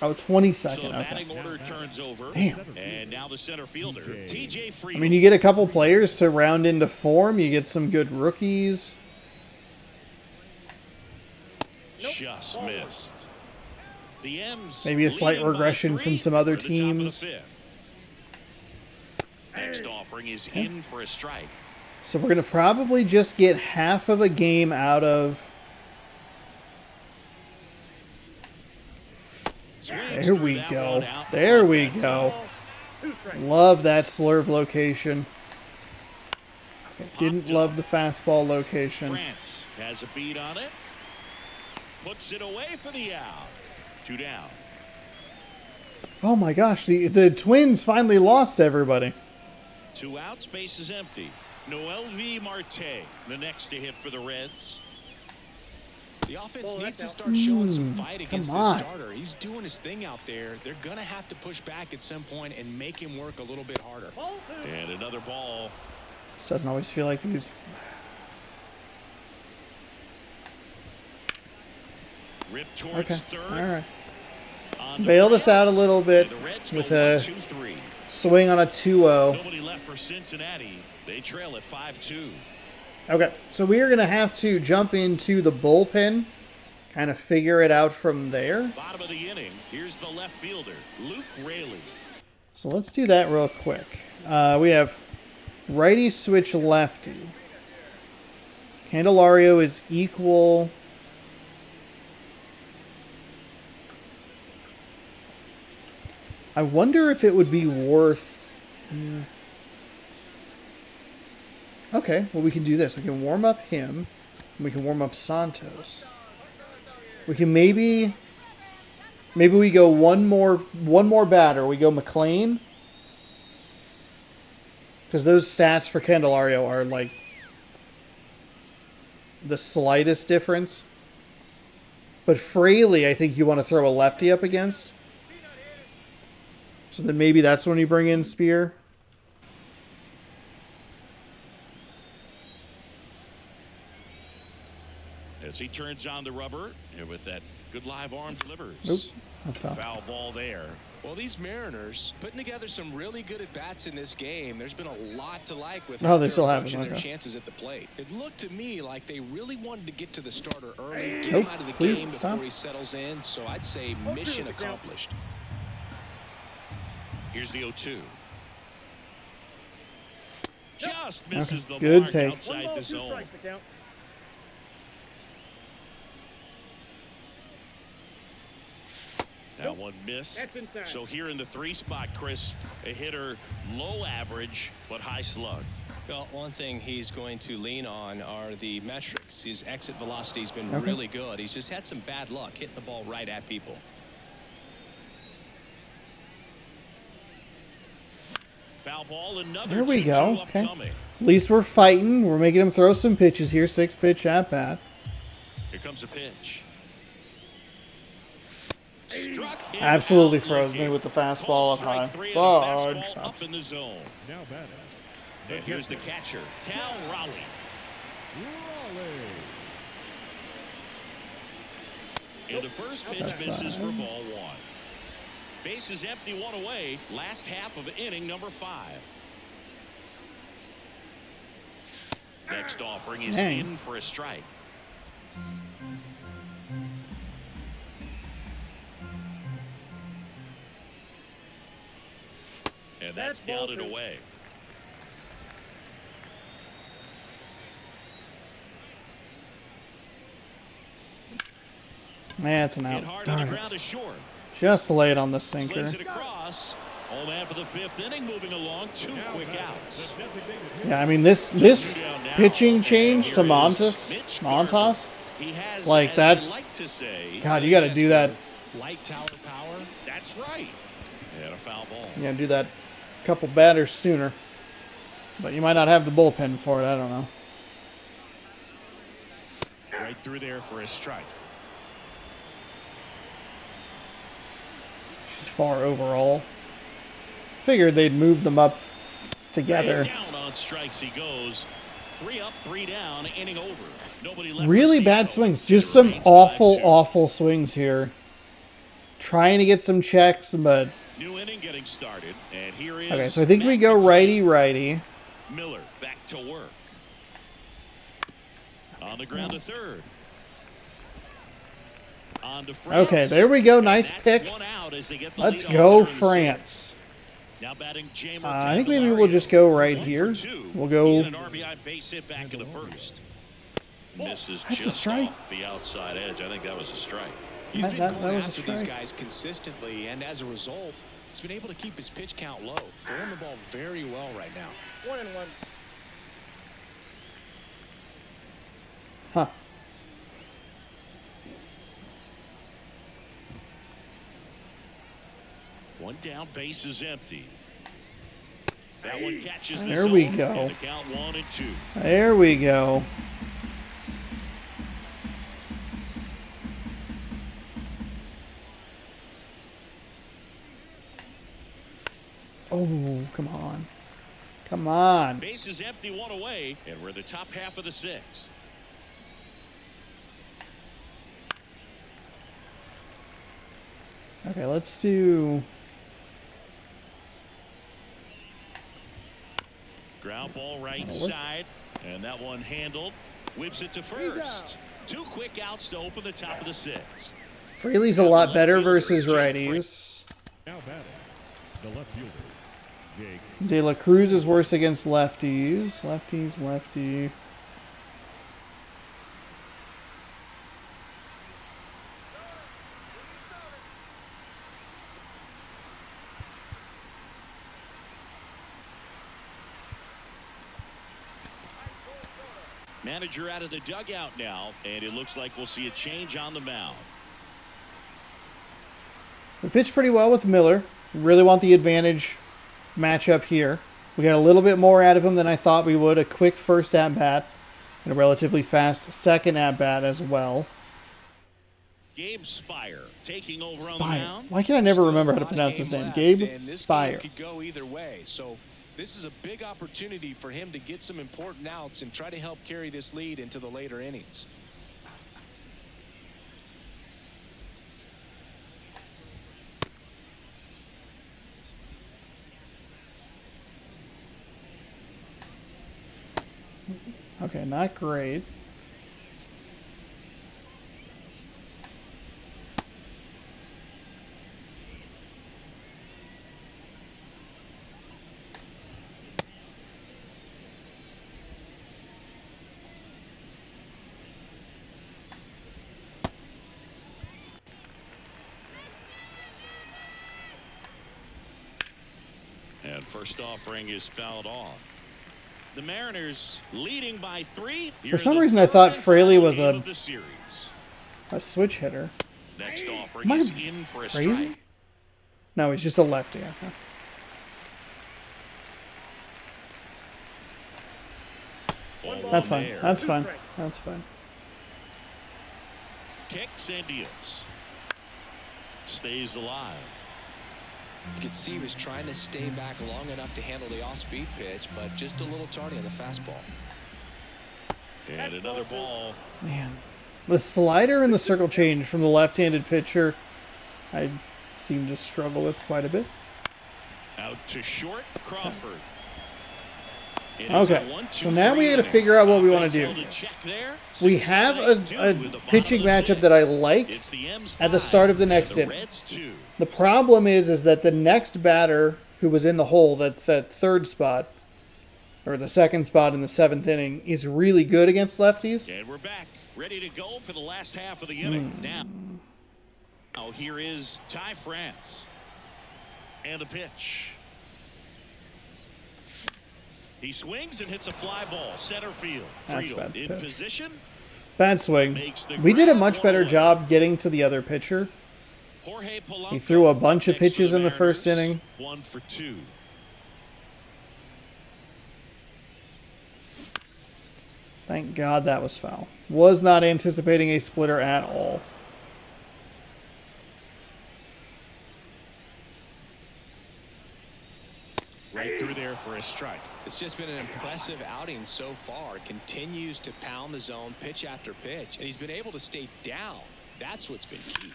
Oh, 22nd. So the Okay. batting order turns over. Damn. And now the center fielder, TJ I Freeman. mean, you get a couple players to round into form. You get some good rookies. Just missed. The M's Maybe a slight leading by regression 3 from some other at the top of the teams. 5th. Next offering is in for a strike. So we're going to probably just get half of a game out of... Swings There through we that go. one out. There we go. 2 strikes. Love that slurve location. Okay, didn't love the fastball location. France has a beat on it. Puts it away for the out. 2 down. Oh my gosh, the Twins finally lost everybody. 2 outs, base is empty. Noel V. Marte, the next to hit for the Reds. The offense Oh, needs to that's start showing some fight come against on. this starter. He's doing his thing out there. They're going to have to push back at some point and make him work a little bit harder. Ball 2. And another ball. This doesn't always feel like these. Rip towards Okay, third. all right. On the Bailed us out a Reds. little bit And the Reds with go a 1-2-3. swing on a 2-0. Nobody left for Cincinnati. They trail at 5-2. Okay, so we are going to have to jump into the bullpen, kind of figure it out from there. Bottom of the inning. Here's the left fielder, Luke Rayleigh. So let's do that real quick. We have righty switch lefty. Candelario is equal. I wonder if it would be worth... Okay, well we can do this. We can warm up him. And we can warm up Santos. We can maybe we go one more batter. We go McLean. Because those stats for Candelario are like the slightest difference. But Fraley, I think you want to throw a lefty up against. So then maybe that's when you bring in Spear. As he turns on the rubber and with that good live arm delivers. Nope, that's foul. Foul ball there. Well, these Mariners putting together some really good at-bats in this game. There's been a lot to like with Oh, they still have approaching them, their okay. chances at the plate. It looked to me like they really wanted to get to the starter early, get Nope, him out of the please, game stop. before he settles in. So I'd say mission accomplished. Here's the 0-2. Just misses the Good mark take. outside the zone. That one missed. That's inside. So here in the 3 spot, Chris, a hitter low average but high slug. Well, one thing he's going to lean on are the metrics. His exit velocity's been Okay. really good. He's just had some bad luck hitting the ball right at people. Foul ball, another There we 2-2 go. Okay. upcoming. At least we're fighting. We're making him throw some pitches here. 6-pitch at bat. Here comes a pitch. Struck him Absolutely out froze me looking. with the fastball Ball up strike high. 3 and a Fudge. fastball up in the zone. Now batting. And here's the catcher, Cal Raleigh. Raleigh. And the first pitch That's misses for fine. ball 1. Bases empty, 1 away. Last half of inning number 5. Next offering is Dang. in for a strike. And that's down and away. Man, it's an Hit out. hard on the Darn ground it. is short. Just late on the sinker. Slings it across. Home man for the 5th inning, moving along. 2 quick outs. Yeah, I mean this pitching change to Montas. He has, Like, as that's- we like to say, God, you got to do that. Light tower power. that's right. And a foul ball. You got to do that a couple batters sooner. But you might not have the bullpen for it. I don't know. Right through there for a strike. She's far overall. Figured they'd move them up together. Down on strikes he goes. 3 up, 3 down, inning over. Nobody left. Really for bad Seattle. swings. Just It some remains awful, 5-2. awful swings here. Trying to get some checks, but... New inning getting started, and here is Okay, so I think we go righty-righty. Miller back to work. On the ground to third. On to France. Okay, there we go. And Nice that's pick. 1 out as they get the Let's lead go, off here in the France. Now batting Jamer I think maybe we'll just go right here. We'll go... An RBI base hit back in the first. Misses That's a just strike. off the outside edge. I think that was a strike. He's That- been that going was a after these strike. guys consistently, and as a result, he's been able to keep his pitch count low, throwing the ball very well right now. 1-1. Huh. One down, base is empty. That one catches the There we zone, go. and the count 1-2. There we go. Oh, come on. Come on. Base is empty, 1 away, and we're in the top half of the 6th. Okay, let's do... Ground ball right side, and that one handled. Whips it to first. 2 quick outs to open the top of the 6th. Freely's a lot better versus righties. Now batting. The left fielder, Jake. De La Cruz is worse against lefties. Lefties, lefty. Manager out of the dugout now, and it looks like we'll see a change on the mound. We pitched pretty well with Miller. Really want the advantage matchup here. We got a little bit more out of him than I thought we would. A quick first at-bat and a relatively fast second at-bat as well. Gabe Spire taking over on the Spire. mound. Why can I never Still remember a how to lot of pronounce his game name? left, Gabe and this Spire. game could go either way. So this is a big opportunity for him to get some important outs and try to help carry this lead into the later innings. Okay, not great. And first offering is fouled off. The Mariners leading by 3. For some reason, I thought Fraley was a series. switch hitter. Next offering Am I is in for a strike. crazy? No, he's just a lefty. Okay. That's fine. There. That's fine. That's fine. Kicks and deals. Stays alive. You could see he was trying to stay back long enough to handle the off-speed pitch, but just a little tardy on the fastball. And another ball. Man, the slider and the circle change from the left-handed pitcher, I seem to struggle with quite a bit. Out to short, Crawford. Okay, so now we got to figure out what we want to do. We have a pitching matchup that I like at the start of the next inning. The problem is that the next batter who was in the hole, that third spot, or the second spot in the 7th inning, is really good against lefties. And we're back, ready to go for the last half of the inning. Now here is Ty France. And the pitch. He swings and hits a fly ball, center field. That's Friedel bad in pitch. position. Bad swing. We did a much better job getting to the other pitcher. Jorge Polanco He threw a bunch of next to pitches in the first Mariners, inning. 1 for 2. Thank God that was foul. Was not anticipating a splitter at all. Right through there for a strike. It's just been an impressive outing so far. Continues to pound the zone pitch after pitch, and he's been able to stay down. That's what's been key.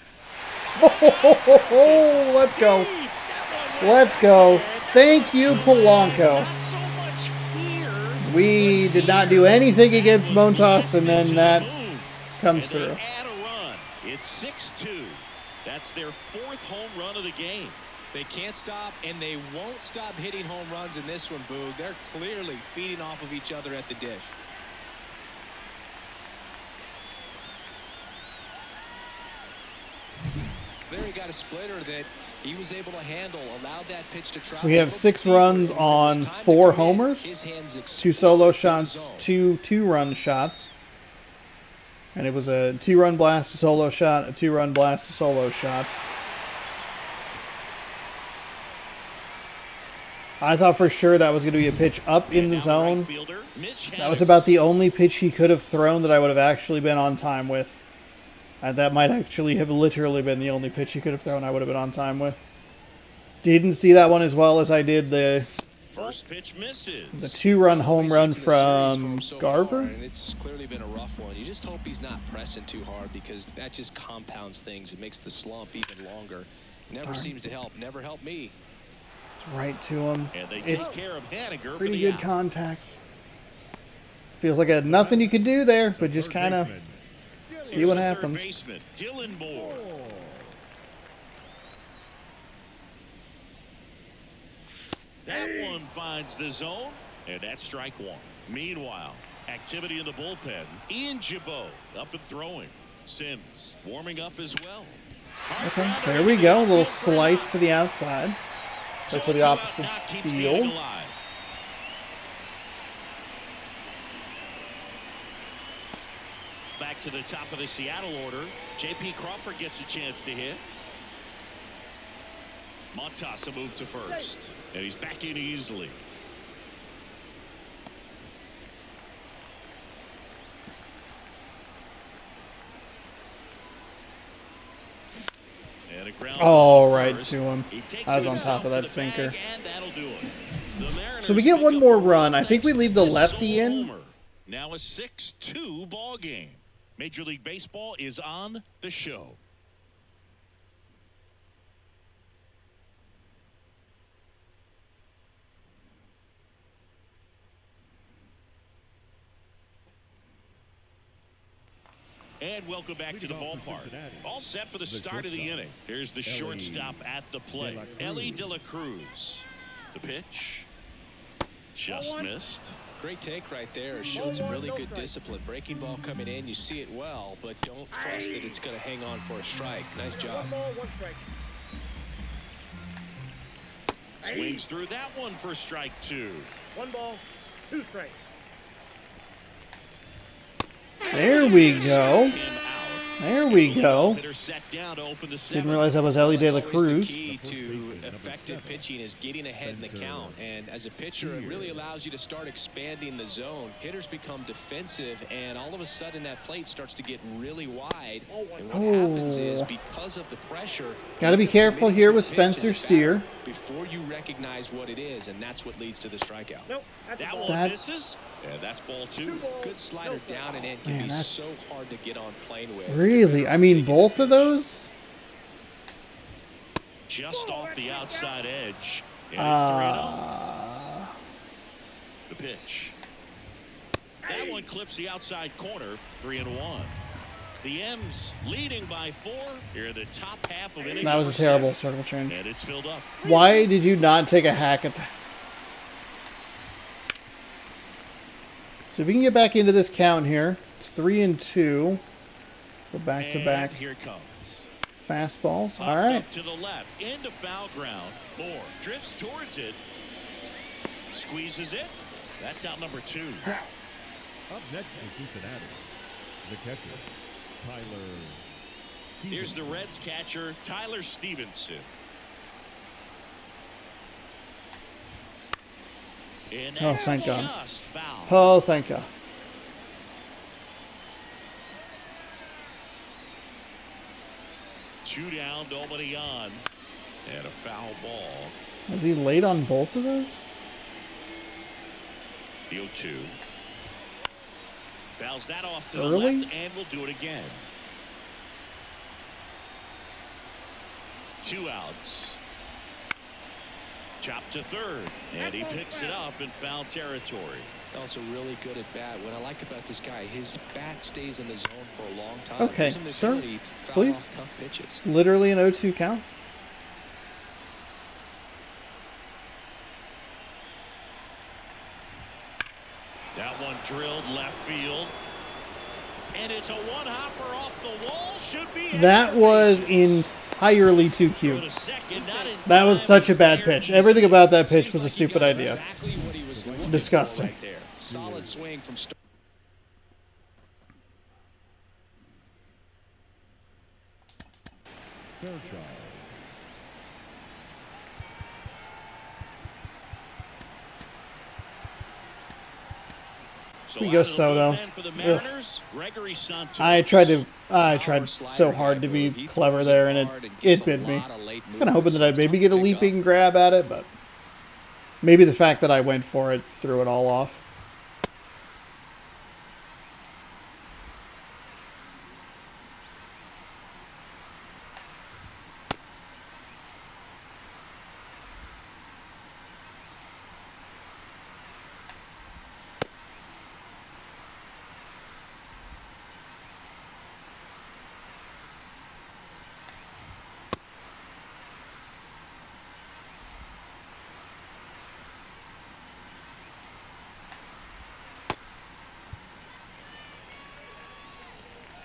Oh, let's go. Let's go. Thank you, Polanco. We did not do anything against Montas, and then that comes through. Add a run. It's 6-2. That's their 4th home run of the game. They can't stop, and they won't stop hitting home runs in this one, Boog. They're clearly feeding off of each other at the dish. There he got a splitter that he was able to handle, allowed that pitch to travel. So we have 6 runs on 4 homers, 2 solo shots, 2 2-run shots. And it was a 2-run blast, a solo shot, a 2-run blast, a solo shot. I thought for sure that was going to be a pitch up in the zone. That was about the only pitch he could have thrown that I would have actually been on time with. That might actually have literally been the only pitch he could have thrown I would have been on time with. Didn't see that one as well as I did the First pitch misses. The 2-run home run from Garver. And it's clearly been a rough one. You just hope he's not pressing too hard, because that just compounds things. It makes the slump even longer. Never seems to help. Never helped me. It's right to him. And they It's take care of Haniger pretty for the good out. contact. Feels like nothing you could do there, but just kind of see what Here's the third happens. baseman, Dylan Moore. That one finds the zone, and that's strike 1. Meanwhile, activity in the bullpen. Ian Jabot up and throwing. Sims warming up as well. Okay, there we go. A little slice to the outside. Or to the opposite field. Back to the top of the Seattle order. J.P. Crawford gets a chance to hit. Montas moved to first, and he's back in easily. And a ground All ball right first. to him. He takes I was it on top of that to the sinker. bag, and that'll do it. The Mariners So we get pick one up more a run. I think we next leave the to lefty solo in. homer. Now a 6-2 ball game. Major League Baseball is on the show. And welcome back to the ballpark. All set for the start of the inning. Here's the shortstop at the plate. Ellie De La Cruz. The pitch. Just missed. Great take right there. Showed some really good discipline. Breaking ball coming in. You see it well, but don't trust that it's going to hang on for a strike. Nice job. 1 ball, 1 strike. Swings through that one for strike 2. 1 ball, 2 strikes. There we go. Him out. There we go. Hitter set down to open the Didn't seventh. realize that was Ellie De La That's always Cruz. the key to effective pitching is getting ahead in the count. And as a pitcher, it really allows you to start expanding the zone. Hitters become defensive, and all of a sudden that plate starts to get really wide. And what happens is, because of the pressure, Got to be careful here with Spencer Steer. before you recognize what it is, and that's what leads to the strikeout. Nope, that's a That ball. one misses. And that's ball 2. 2 balls, Good slider no strikes. down and in can Man, be that's- so hard to get on plane with. Really? I mean, both of those? Just off the outside edge. And it's 3-0. The pitch. That one clips the outside corner. 3-1. The M's leading by 4 here in the top half of inning. That was a number terrible 7. circle change. And it's filled up. Why did you not take a hack at that? So if we can get back into this count here, it's 3-2. Go back to back. And here it comes. Fastballs. All Popped right. up to the left, into foul ground. Moore drifts towards it, squeezes it. That's out number 2. Up next in Cincinnati, the catcher, Tyler Here's the Stevenson. Reds catcher, Tyler Stevenson. And Oh, that's thank God. just foul. Oh, thank God. Two down, nobody on. And a foul ball. Was he late on both of those? The 0-2. Fouls that off to the Early? left, and we'll do it again. 2 outs. Chop to third, and he picks it up in foul territory. Also really good at bat. What I like about this guy, his bat stays in the zone for a long time. Okay, Gives him the sir, ability to foul please. off tough pitches. It's literally an 0-2 count. That one drilled left field. And it's a one-hopper off the wall. Should be That was entirely too Go cute. to second, not in That was time, such a he's bad there. pitch. Everything about that pitch Seems was a like he stupid got idea. Exactly what he was looking for Disgusting. right there. Solid swing from start. Fairchild. So Here we go, out of the Soto. bullpen for the Mariners, Gregory Santos. I tried so hard to be clever there, and it bit me. I was kind of hoping that I'd maybe get a leaping grab at it, but maybe the fact that I went for it threw it all off.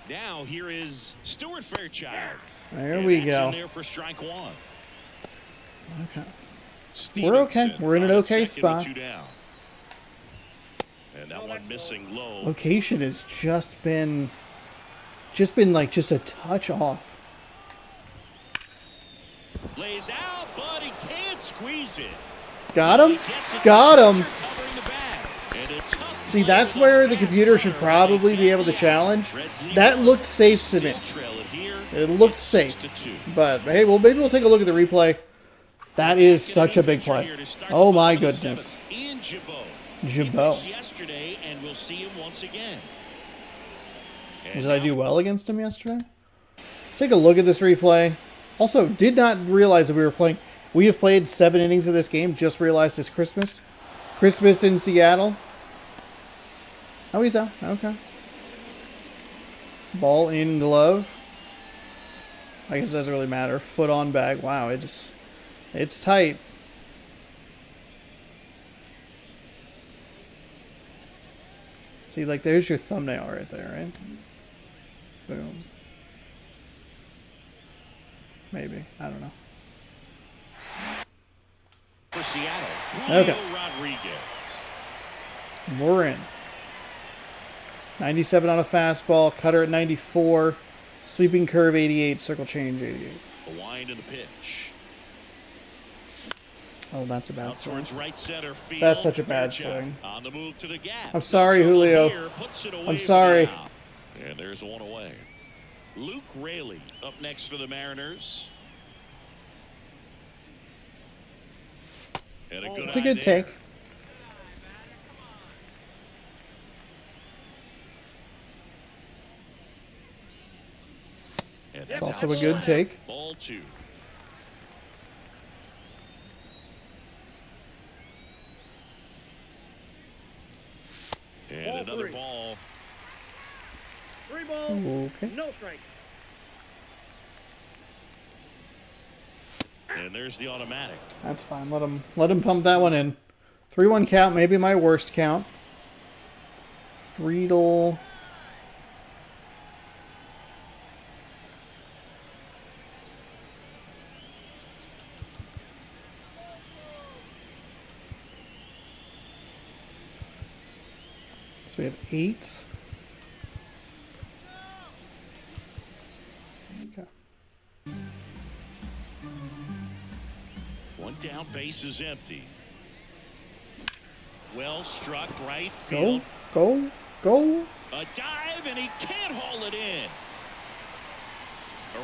Now here is Stuart Fairchild. There And we that's go. in there for strike 1. Okay. Stevenson okay. We're in an on okay second with spot. 2 down. And that one missing low. Location has just been like just a touch off. Lays out, but he can't squeeze it. Got him? He gets it to Got him. Fisher covering the bag. And a tough See, play that's with where a the fast computer should runner. probably be able to Yeah. challenge. Reds lead That one. looked safe to me. Still trail it here. It looked It's safe. 6-2. But hey, well, maybe we'll take a look at the replay. That is such a big play. Oh my goodness. Ian Jabot. Jabot. He pitched yesterday, and we'll see him once again. And Did I now do well against him yesterday? Let's take a look at this replay. Also, did not realize that we were playing. We have played 7 innings of this game. Just realized it's Christmas. Christmas in Seattle. Oh, he's out. Okay. Ball in glove. I guess it doesn't really matter. Foot on bag. Wow, it's tight. See, like, there's your thumbnail right there, right? Boom. Maybe. I don't know. For Seattle, Okay. Julio Rodriguez. We're in. 97 on a fastball. Cutter at 94. Sweeping curve 88. Circle change 88. A wind in the pitch. Oh, that's a bad Out swing. towards right center field. That's such a bad Fairchild swing. on the move to the gap. I'm sorry, So Julio. here puts it away I'm for sorry. the out. And there's one away. Luke Raley up next for the Mariners. And It's a good take. It's also a good take. Ball 2. And Ball another 3. ball. 3 ball. Okay. No strike. And there's the automatic. That's fine. Let him pump that one in. 3-1 count, maybe my worst count. Friedel. So we have 8. Okay. One down, base is empty. Well struck, right Go, field. go, go. A dive, and he can't haul it in.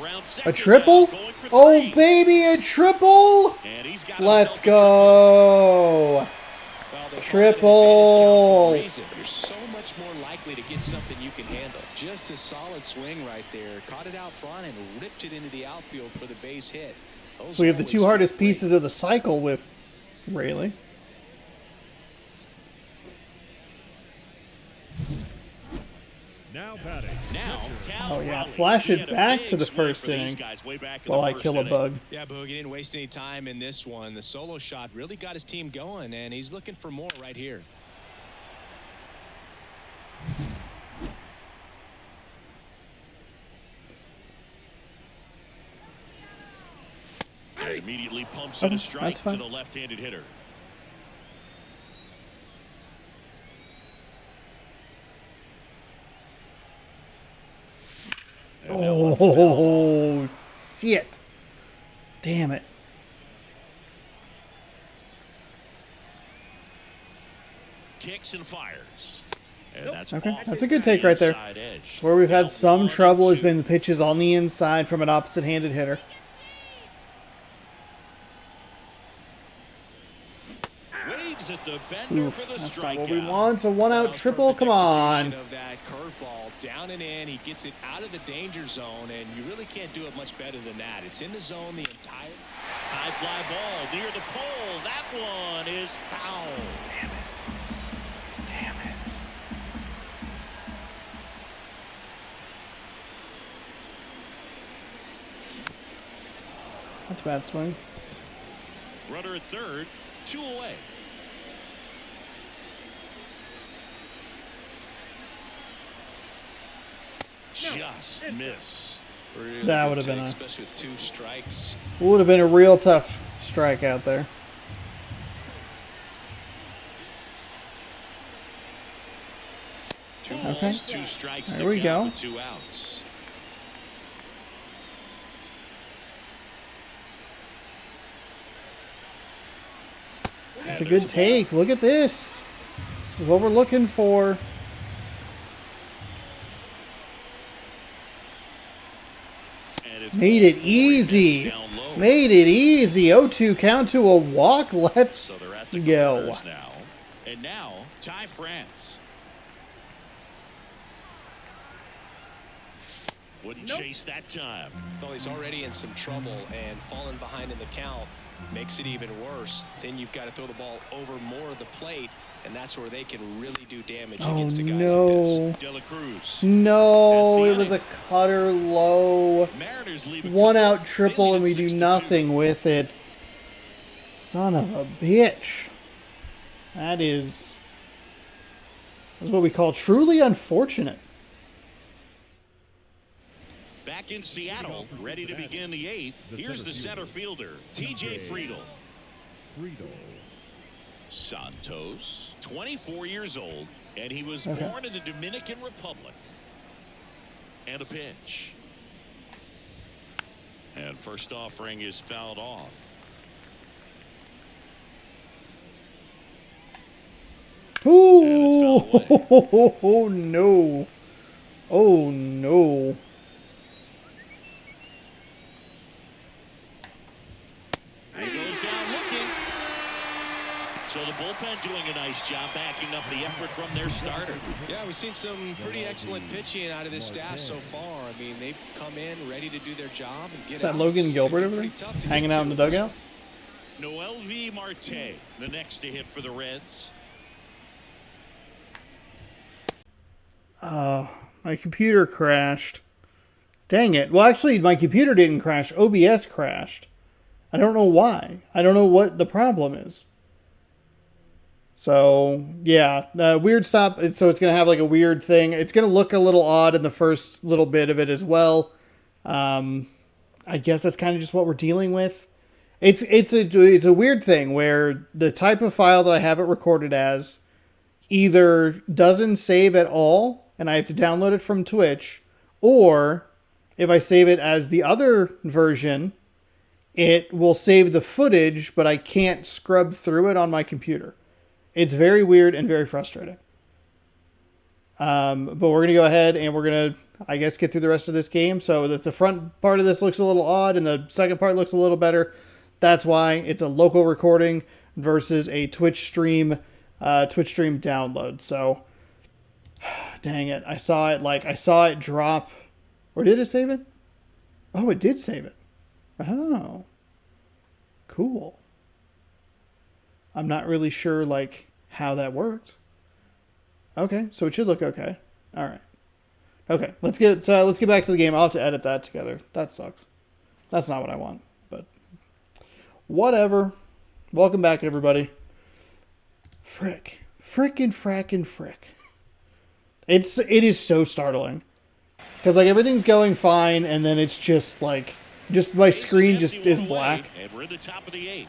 Around A second triple? now, going for Oh, 3. baby, a triple! And he's got Let's himself a go. Well, they Triple. call it an advantage count for a reason. You're so much more likely to get something you can handle. Just a solid swing right there. Caught it out front and ripped it into the outfield for the base hit. Those So we have the always 2 feel hardest great. pieces of the cycle with Rayleigh. Now batting. Now, Cal Oh, yeah. Raleigh. Flash He it had a back big to the swing first for these inning guys way back in while the I first kill a inning. bug. Yeah, Boog, he didn't waste any time in this one. The solo shot really got his team going, and he's looking for more right here. And immediately pumps in a strike that's fine. to the left-handed hitter. And that one fell. Oh, shit. Damn it. Kicks and fires. And that's Okay, off that's a good the take right there. inside edge. It's where we've Now had some 1 trouble and has 2. been pitches on the inside from an opposite-handed hitter. Waves at the bender Oof, for the that's not what we strikeout. want. It's a one-out Well, triple. perfect Come on. execution of that curveball down and in. He gets it out of the danger zone, and you really can't do it much better than that. It's in the zone the entire. High fly ball near the pole. That one is foul. Damn it. Damn it. That's a bad swing. Runner at third, 2 away. Just missed. Really That good would have been take, a- especially with 2 strikes. Would have been a real tough strike out there. Two Okay. balls, 2 strikes. There to we count go. with 2 outs. It's a good take. Look at this. This is what we're looking for. And it's Made ball it 4. easy. Down low. Made it easy. 0-2 count to a walk. Let's So they're at the go. corners now. And now, Ty France. Wouldn't chase that time. Well, he's already in some trouble, and falling behind in the count makes it even worse. Then you've got to throw the ball over more of the plate, and that's where they can really do damage against a guy like this. De La Cruz. No, it was a cutter low. Mariners leave One out triple, and we do nothing with it. Son of a bitch. That's what we call truly unfortunate. Back in Seattle, ready to begin the 8th. Here's the center fielder, T.J. Friedel. Santos, 24 years old, and he was born in the Dominican Republic. And a pitch. And first offering is fouled off. Ooh, oh no. Oh no. He goes down looking. So the bullpen doing a nice job backing up the effort from their starter. Yeah, we've seen some pretty excellent pitching out of this staff so far. I mean, they've come in ready to do their job and get Is that Logan Gilbert over there? Hanging out in the dugout? Noel V. Marte, the next to hit for the Reds. My computer crashed. Dang it. Well, actually, my computer didn't crash. OBS crashed. I don't know why. I don't know what the problem is. So, yeah. Weird stop. So it's going to have like a weird thing. It's going to look a little odd in the first little bit of it as well. I guess that's kind of just what we're dealing with. It's a weird thing where the type of file that I have it recorded as either doesn't save at all, and I have to download it from Twitch, or if I save it as the other version, it will save the footage, but I can't scrub through it on my computer. It's very weird and very frustrating. But we're going to go ahead and we're going to, I guess, get through the rest of this game. So the front part of this looks a little odd and the second part looks a little better. That's why it's a local recording versus a Twitch stream download. So, dang it. I saw it drop. Or did it save it? Oh, it did save it. Oh. Cool. I'm not really sure, how that worked. Okay, so it should look okay. All right. Okay, let's get back to the game. I'll have to edit that together. That sucks. That's not what I want, but whatever. Welcome back, everybody. Frick. Frickin' frackin' frick. It is so startling. Because, everything's going fine, and then it's just, my screen just is black. And we're at the top of the 8th.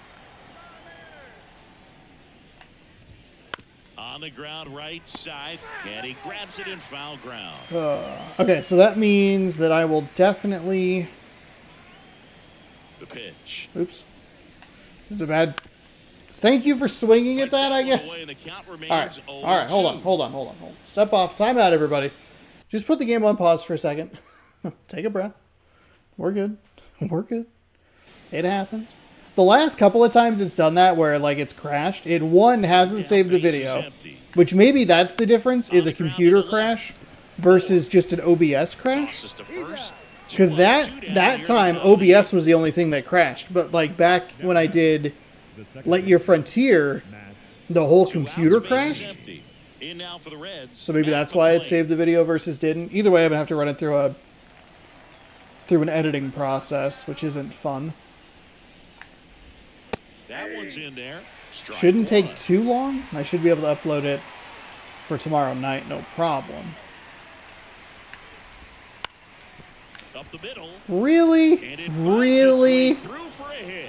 On the ground right side, and he grabs it in foul ground. Okay, so that means that I will definitely... The pitch. Oops. This is a bad... Thank you for swinging at that, I guess. All right, hold on. Step off. Time out, everybody. Just put the game on pause for a second. Take a breath. We're good. It happens. The last couple of times it's done that where it's crashed, it hasn't saved the video, which maybe that's the difference, is a computer crash versus just an OBS crash. Because that time OBS was the only thing that crashed, but back when I did Lightyear Frontier, the whole computer crashed. So maybe that's why it saved the video versus didn't. Either way, I'm gonna have to run it through an editing process, which isn't fun. That one's in there. Shouldn't take too long. I should be able to upload it for tomorrow night, no problem. Up the middle. Really?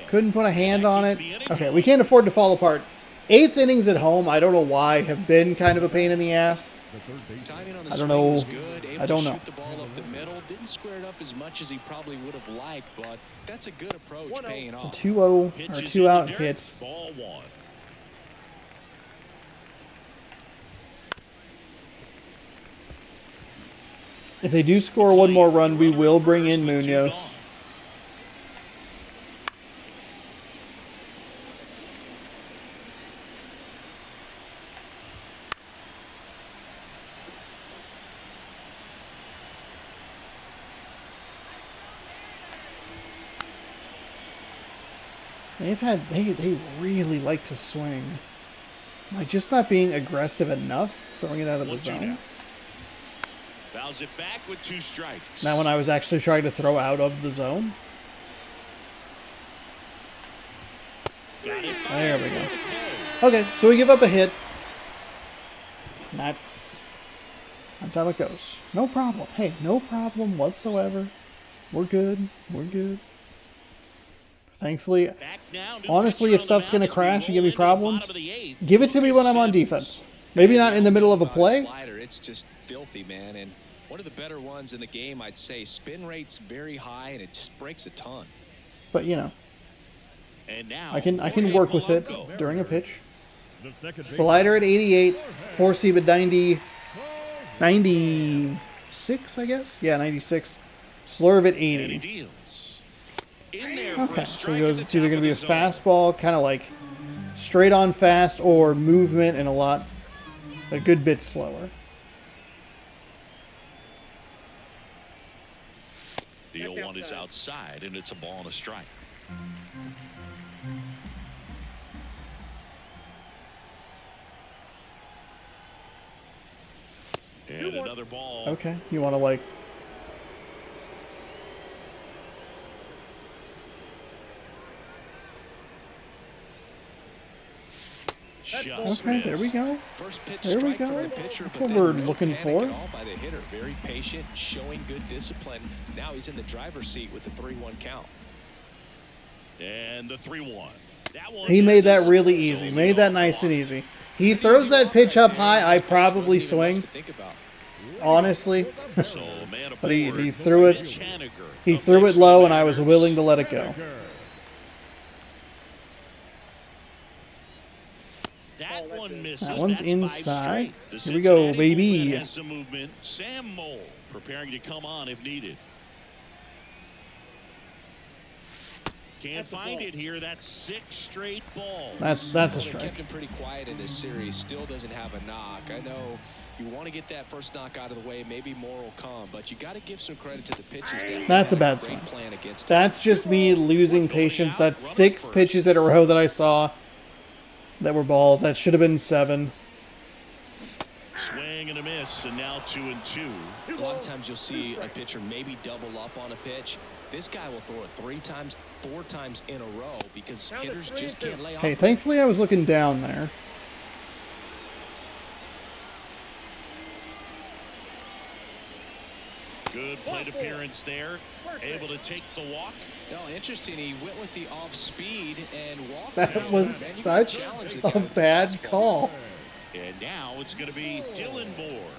Couldn't put a hand on it? Okay, we can't afford to fall apart. 8th innings at home, I don't know why, have been kind of a pain in the ass. I don't know. Shoot the ball up the middle. Didn't square it up as much as he probably would have liked, but that's a good approach paying off. It's a 2-0 or 2-out hit. Ball one. If they do score one more run, we will bring in Munoz. They really like to swing. Am I just not being aggressive enough throwing it out of the zone? Fouls it back with 2 strikes. Now when I was actually trying to throw out of the zone. There we go. Okay, so we give up a hit. And that's how it goes. No problem. Hey, no problem whatsoever. We're good. We're good. Thankfully, honestly, if stuff's going to crash and give me problems, give it to me when I'm on defense. Maybe not in the middle of a play. It's just filthy, man. And one of the better ones in the game, I'd say. Spin rate's very high, and it just breaks a ton. But, you know, And now, I can work with it during a pitch. Slider at 88, four seam at 96, I guess. Yeah, 96. Slurve at 80. Okay, so it goes. It's either going to be a fastball, kind of like straight on fast, or movement and a good bit slower. The 0-1 is outside, and it's a ball and a strike. And another ball. Okay, you want to like. Okay, there we go. There we go. That's what we're looking for. By the hitter, very patient, showing good discipline. Now he's in the driver's seat with the 3-1 count. And the 3-1. He made that really easy. Made that nice and easy. He throws that pitch up high. I probably swing. Honestly, but he threw it. He threw it low, and I was willing to let it go. That one's inside. Here we go, baby. Sam Mole preparing to come on if needed. Can't find it here. That's 6 straight balls. That's a strike. Kept him pretty quiet in this series. Still doesn't have a knock. I know you want to get that first knock out of the way. Maybe more will come, but you got to give some credit to the pitching staff. That's a bad swing. That's just me losing patience. That's 6 pitches in a row that I saw that were balls. That should have been 7. Swing and a miss, and now 2-2. A lot of times you'll see a pitcher maybe double up on a pitch. This guy will throw it 3 times, 4 times in a row because hitters just can't lay off. Hey, thankfully I was looking down there. Good plate appearance there. Able to take the walk. No, interesting. He went with the off speed and walked. That was such a bad call. And now it's going to be Dylan Moore.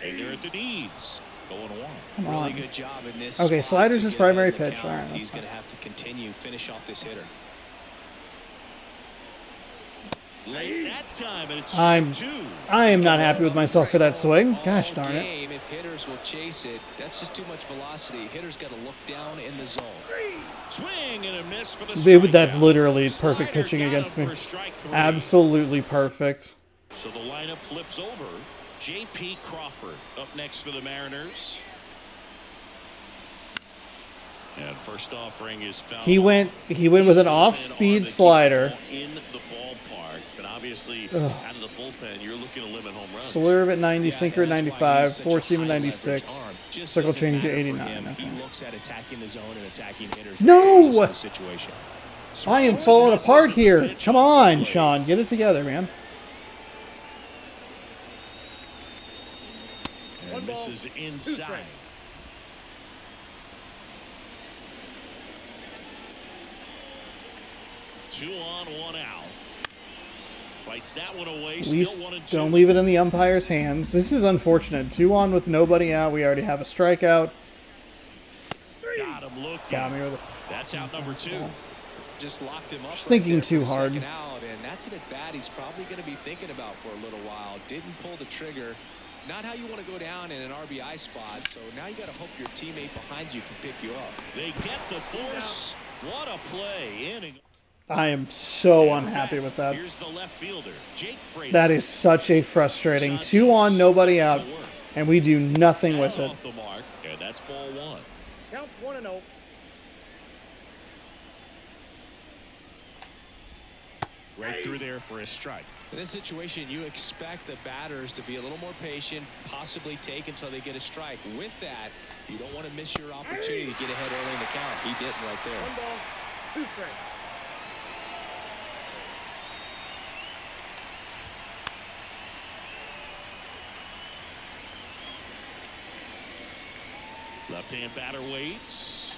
And they're at the knees. Going one. Come on. Really good job in this. Okay, slider's his primary pitch. All right, he's going to have to continue finish off this hitter. Late that time, and it's I am not happy with myself for that swing. Gosh darn it. If hitters will chase it, that's just too much velocity. Hitters got to look down in the zone. Swing and a miss for the Dude, that's literally perfect pitching against me. Absolutely perfect. So the lineup flips over. J.P. Crawford up next for the Mariners. And first offering is foul. He went with an off-speed slider. In the ballpark, but obviously out of the bullpen, you're looking to limit home runs. Slurve at 90, sinker at 95, four seam at 96, circle change at 89. Okay. He looks at attacking the zone and attacking hitters. No! I am falling apart here. Come on, Sean, get it together, man. And misses inside. Two on, one out. Fights that one away. At least don't leave it in the umpire's hands. This is unfortunate. 2 on with nobody out. We already have a strikeout. Got him looking. Got me with a. That's out number 2. Just locked him up. Just thinking too hard. Out, and that's an at bat he's probably going to be thinking about for a little while. Didn't pull the trigger. Not how you want to go down in an RBI spot. So now you got to hope your teammate behind you can pick you up. They get the force. What a play. Inning. I am so unhappy with that. Here's the left fielder, Jake Frazier. That is such a frustrating 2 on, nobody out, and we do nothing with it. That's ball one. Count 1-0. Right through there for a strike. In this situation, you expect the batters to be a little more patient, possibly take until they get a strike. With that, you don't want to miss your opportunity to get ahead early in the count. He didn't right there. 1 ball, 2 strikes. Left-hand batter waits.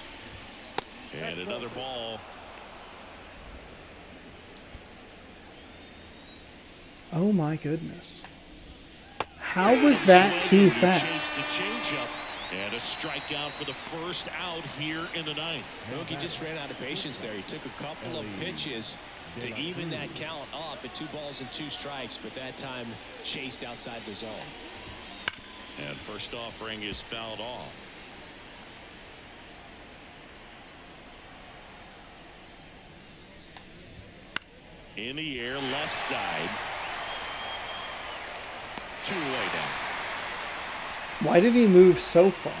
And another ball. Oh my goodness. How was that too fast? The changeup and a strikeout for the first out here in the ninth. Look, he just ran out of patience there. He took a couple of pitches to even that count up at 2 balls and 2 strikes, but that time chased outside the zone. And first offering is fouled off. In the air, left side. 2 away down. Why did he move so far?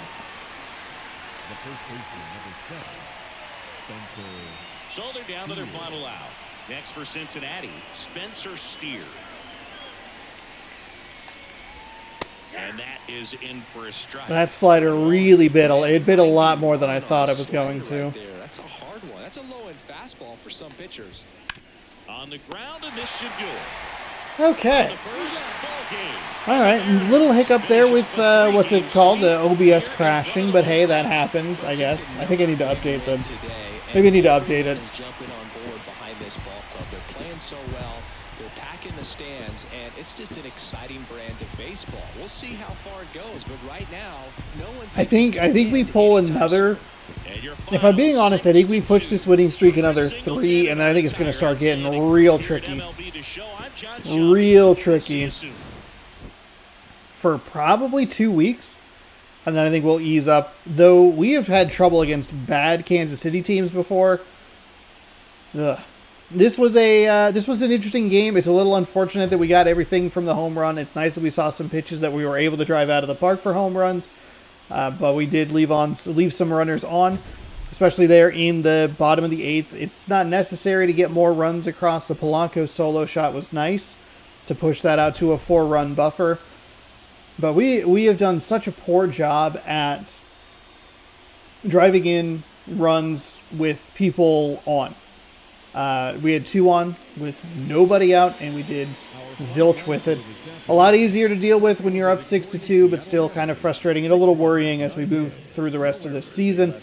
The first baseman, number 7, Spencer. So they're down to their final out. Next for Cincinnati, Spencer Steer. And that is in for a strike. That slider really bit. It bit a lot more than I thought it was going to. Right there. That's a hard one. That's a low-end fastball for some pitchers. On the ground, and this should do it. Okay. The first ball game. All right. Little hiccup there with, what's it called? The OBS crashing. But hey, that happens, I guess. I think I need to update them. Maybe I need to update it. Jumping on board behind this ball club. They're playing so well. They're packing the stands, and it's just an exciting brand of baseball. We'll see how far it goes, but right now, no one. I think we pull another. If I'm being honest, I think we push this winning streak another 3, and then I think it's going to start getting real tricky. Real tricky. For probably 2 weeks. And then I think we'll ease up. Though we have had trouble against bad Kansas City teams before. Ugh. This was an interesting game. It's a little unfortunate that we got everything from the home run. It's nice that we saw some pitches that we were able to drive out of the park for home runs. But we did leave some runners on, especially there in the bottom of the 8th. It's not necessary to get more runs across. The Polanco solo shot was nice to push that out to a 4-run buffer. But we have done such a poor job at driving in runs with people on. We had 2 on with nobody out, and we did zilch with it. A lot easier to deal with when you're up 6-2, but still kind of frustrating and a little worrying as we move through the rest of this season.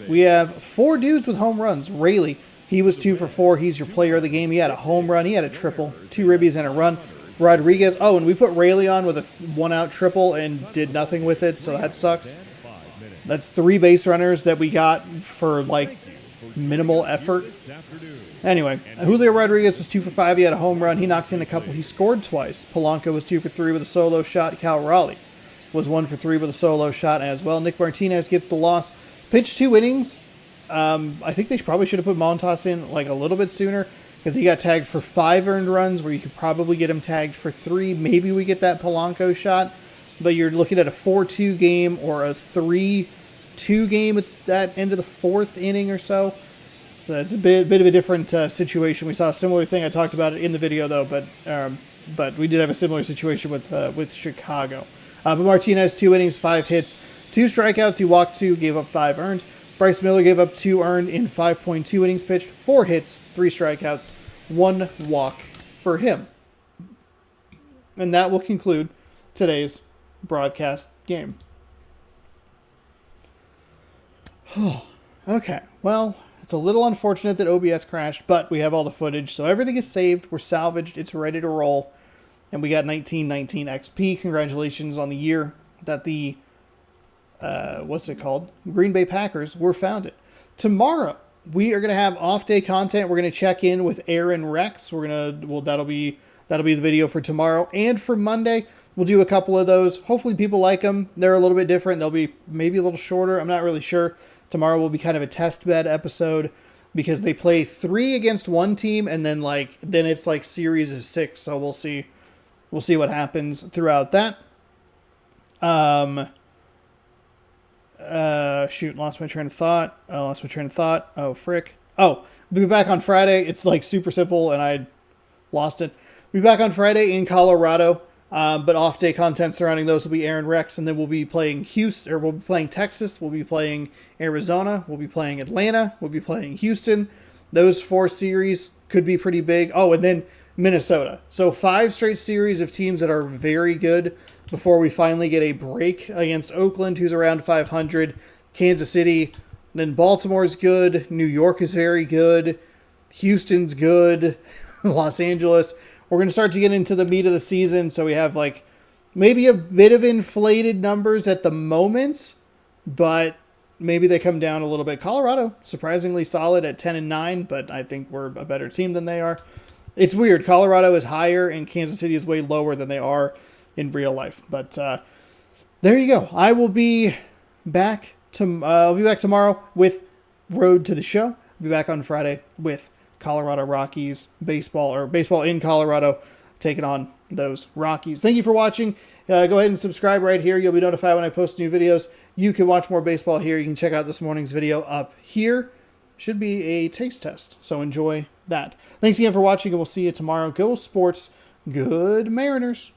We have 4 dudes with home runs. Rayleigh, he was 2 for 4. He's your player of the game. He had a home run. He had a triple, 2 ribbies and a run. Rodriguez, and we put Rayleigh on with a 1-out triple and did nothing with it, so that sucks. That's 3 base runners that we got for, minimal effort. Anyway, Julio Rodriguez was 2 for 5. He had a home run. He knocked in a couple. He scored twice. Polanco was 2 for 3 with a solo shot. Cal Raleigh was 1 for 3 with a solo shot as well. Nick Martinez gets the loss. Pitched 2 innings. I think they probably should have put Montas in a little bit sooner because he got tagged for 5 earned runs where you could probably get him tagged for 3. Maybe we get that Polanco shot, but you're looking at a 4-2 game or a 3-2 game at that end of the 4th inning or so. So it's a bit of a different situation. We saw a similar thing. I talked about it in the video though, but we did have a similar situation with Chicago. But Martinez, 2 innings, 5 hits, 2 strikeouts. He walked 2, gave up 5 earned. Bryce Miller gave up 2 earned in 5.2 innings pitched, 4 hits, 3 strikeouts, 1 walk for him. And that will conclude today's broadcast game. Okay, well, it's a little unfortunate that OBS crashed, but we have all the footage, so everything is saved. We're salvaged. It's ready to roll. And we got 1919 XP. Congratulations on the year that the Green Bay Packers were founded. Tomorrow, we are going to have off-day content. We're going to check in with Aaron Rex. That'll be the video for tomorrow. And for Monday, we'll do a couple of those. Hopefully people like them. They're a little bit different. They'll be maybe a little shorter. I'm not really sure. Tomorrow will be kind of a test bed episode because they play 3 against one team and then it's series of 6. So we'll see what happens throughout that. Shoot, lost my train of thought. Oh, frick. Oh, we'll be back on Friday. It's like super simple, and I lost it. We'll be back on Friday in Colorado, but off-day content surrounding those will be Aaron Rex, and then we'll be playing Houston, or we'll be playing Texas, we'll be playing Arizona, we'll be playing Atlanta, we'll be playing Houston. Those 4 series could be pretty big. Oh, and then Minnesota. So 5 straight series of teams that are very good before we finally get a break against Oakland, who's around 500, Kansas City, then Baltimore's good, New York is very good, Houston's good, Los Angeles. We're going to start to get into the meat of the season, so we have like maybe a bit of inflated numbers at the moment, but maybe they come down a little bit. Colorado, surprisingly solid at 10-9, but I think we're a better team than they are. It's weird. Colorado is higher and Kansas City is way lower than they are in real life. But there you go. I will be back I'll be back tomorrow with Road to the Show. I'll be back on Friday with Colorado Rockies baseball, or baseball in Colorado, taking on those Rockies. Thank you for watching. Go ahead and subscribe right here. You'll be notified when I post new videos. You can watch more baseball here. You can check out this morning's video up here. Should be a taste test, so enjoy that. Thanks again for watching, and we'll see you tomorrow. Go Sports. Good Mariners.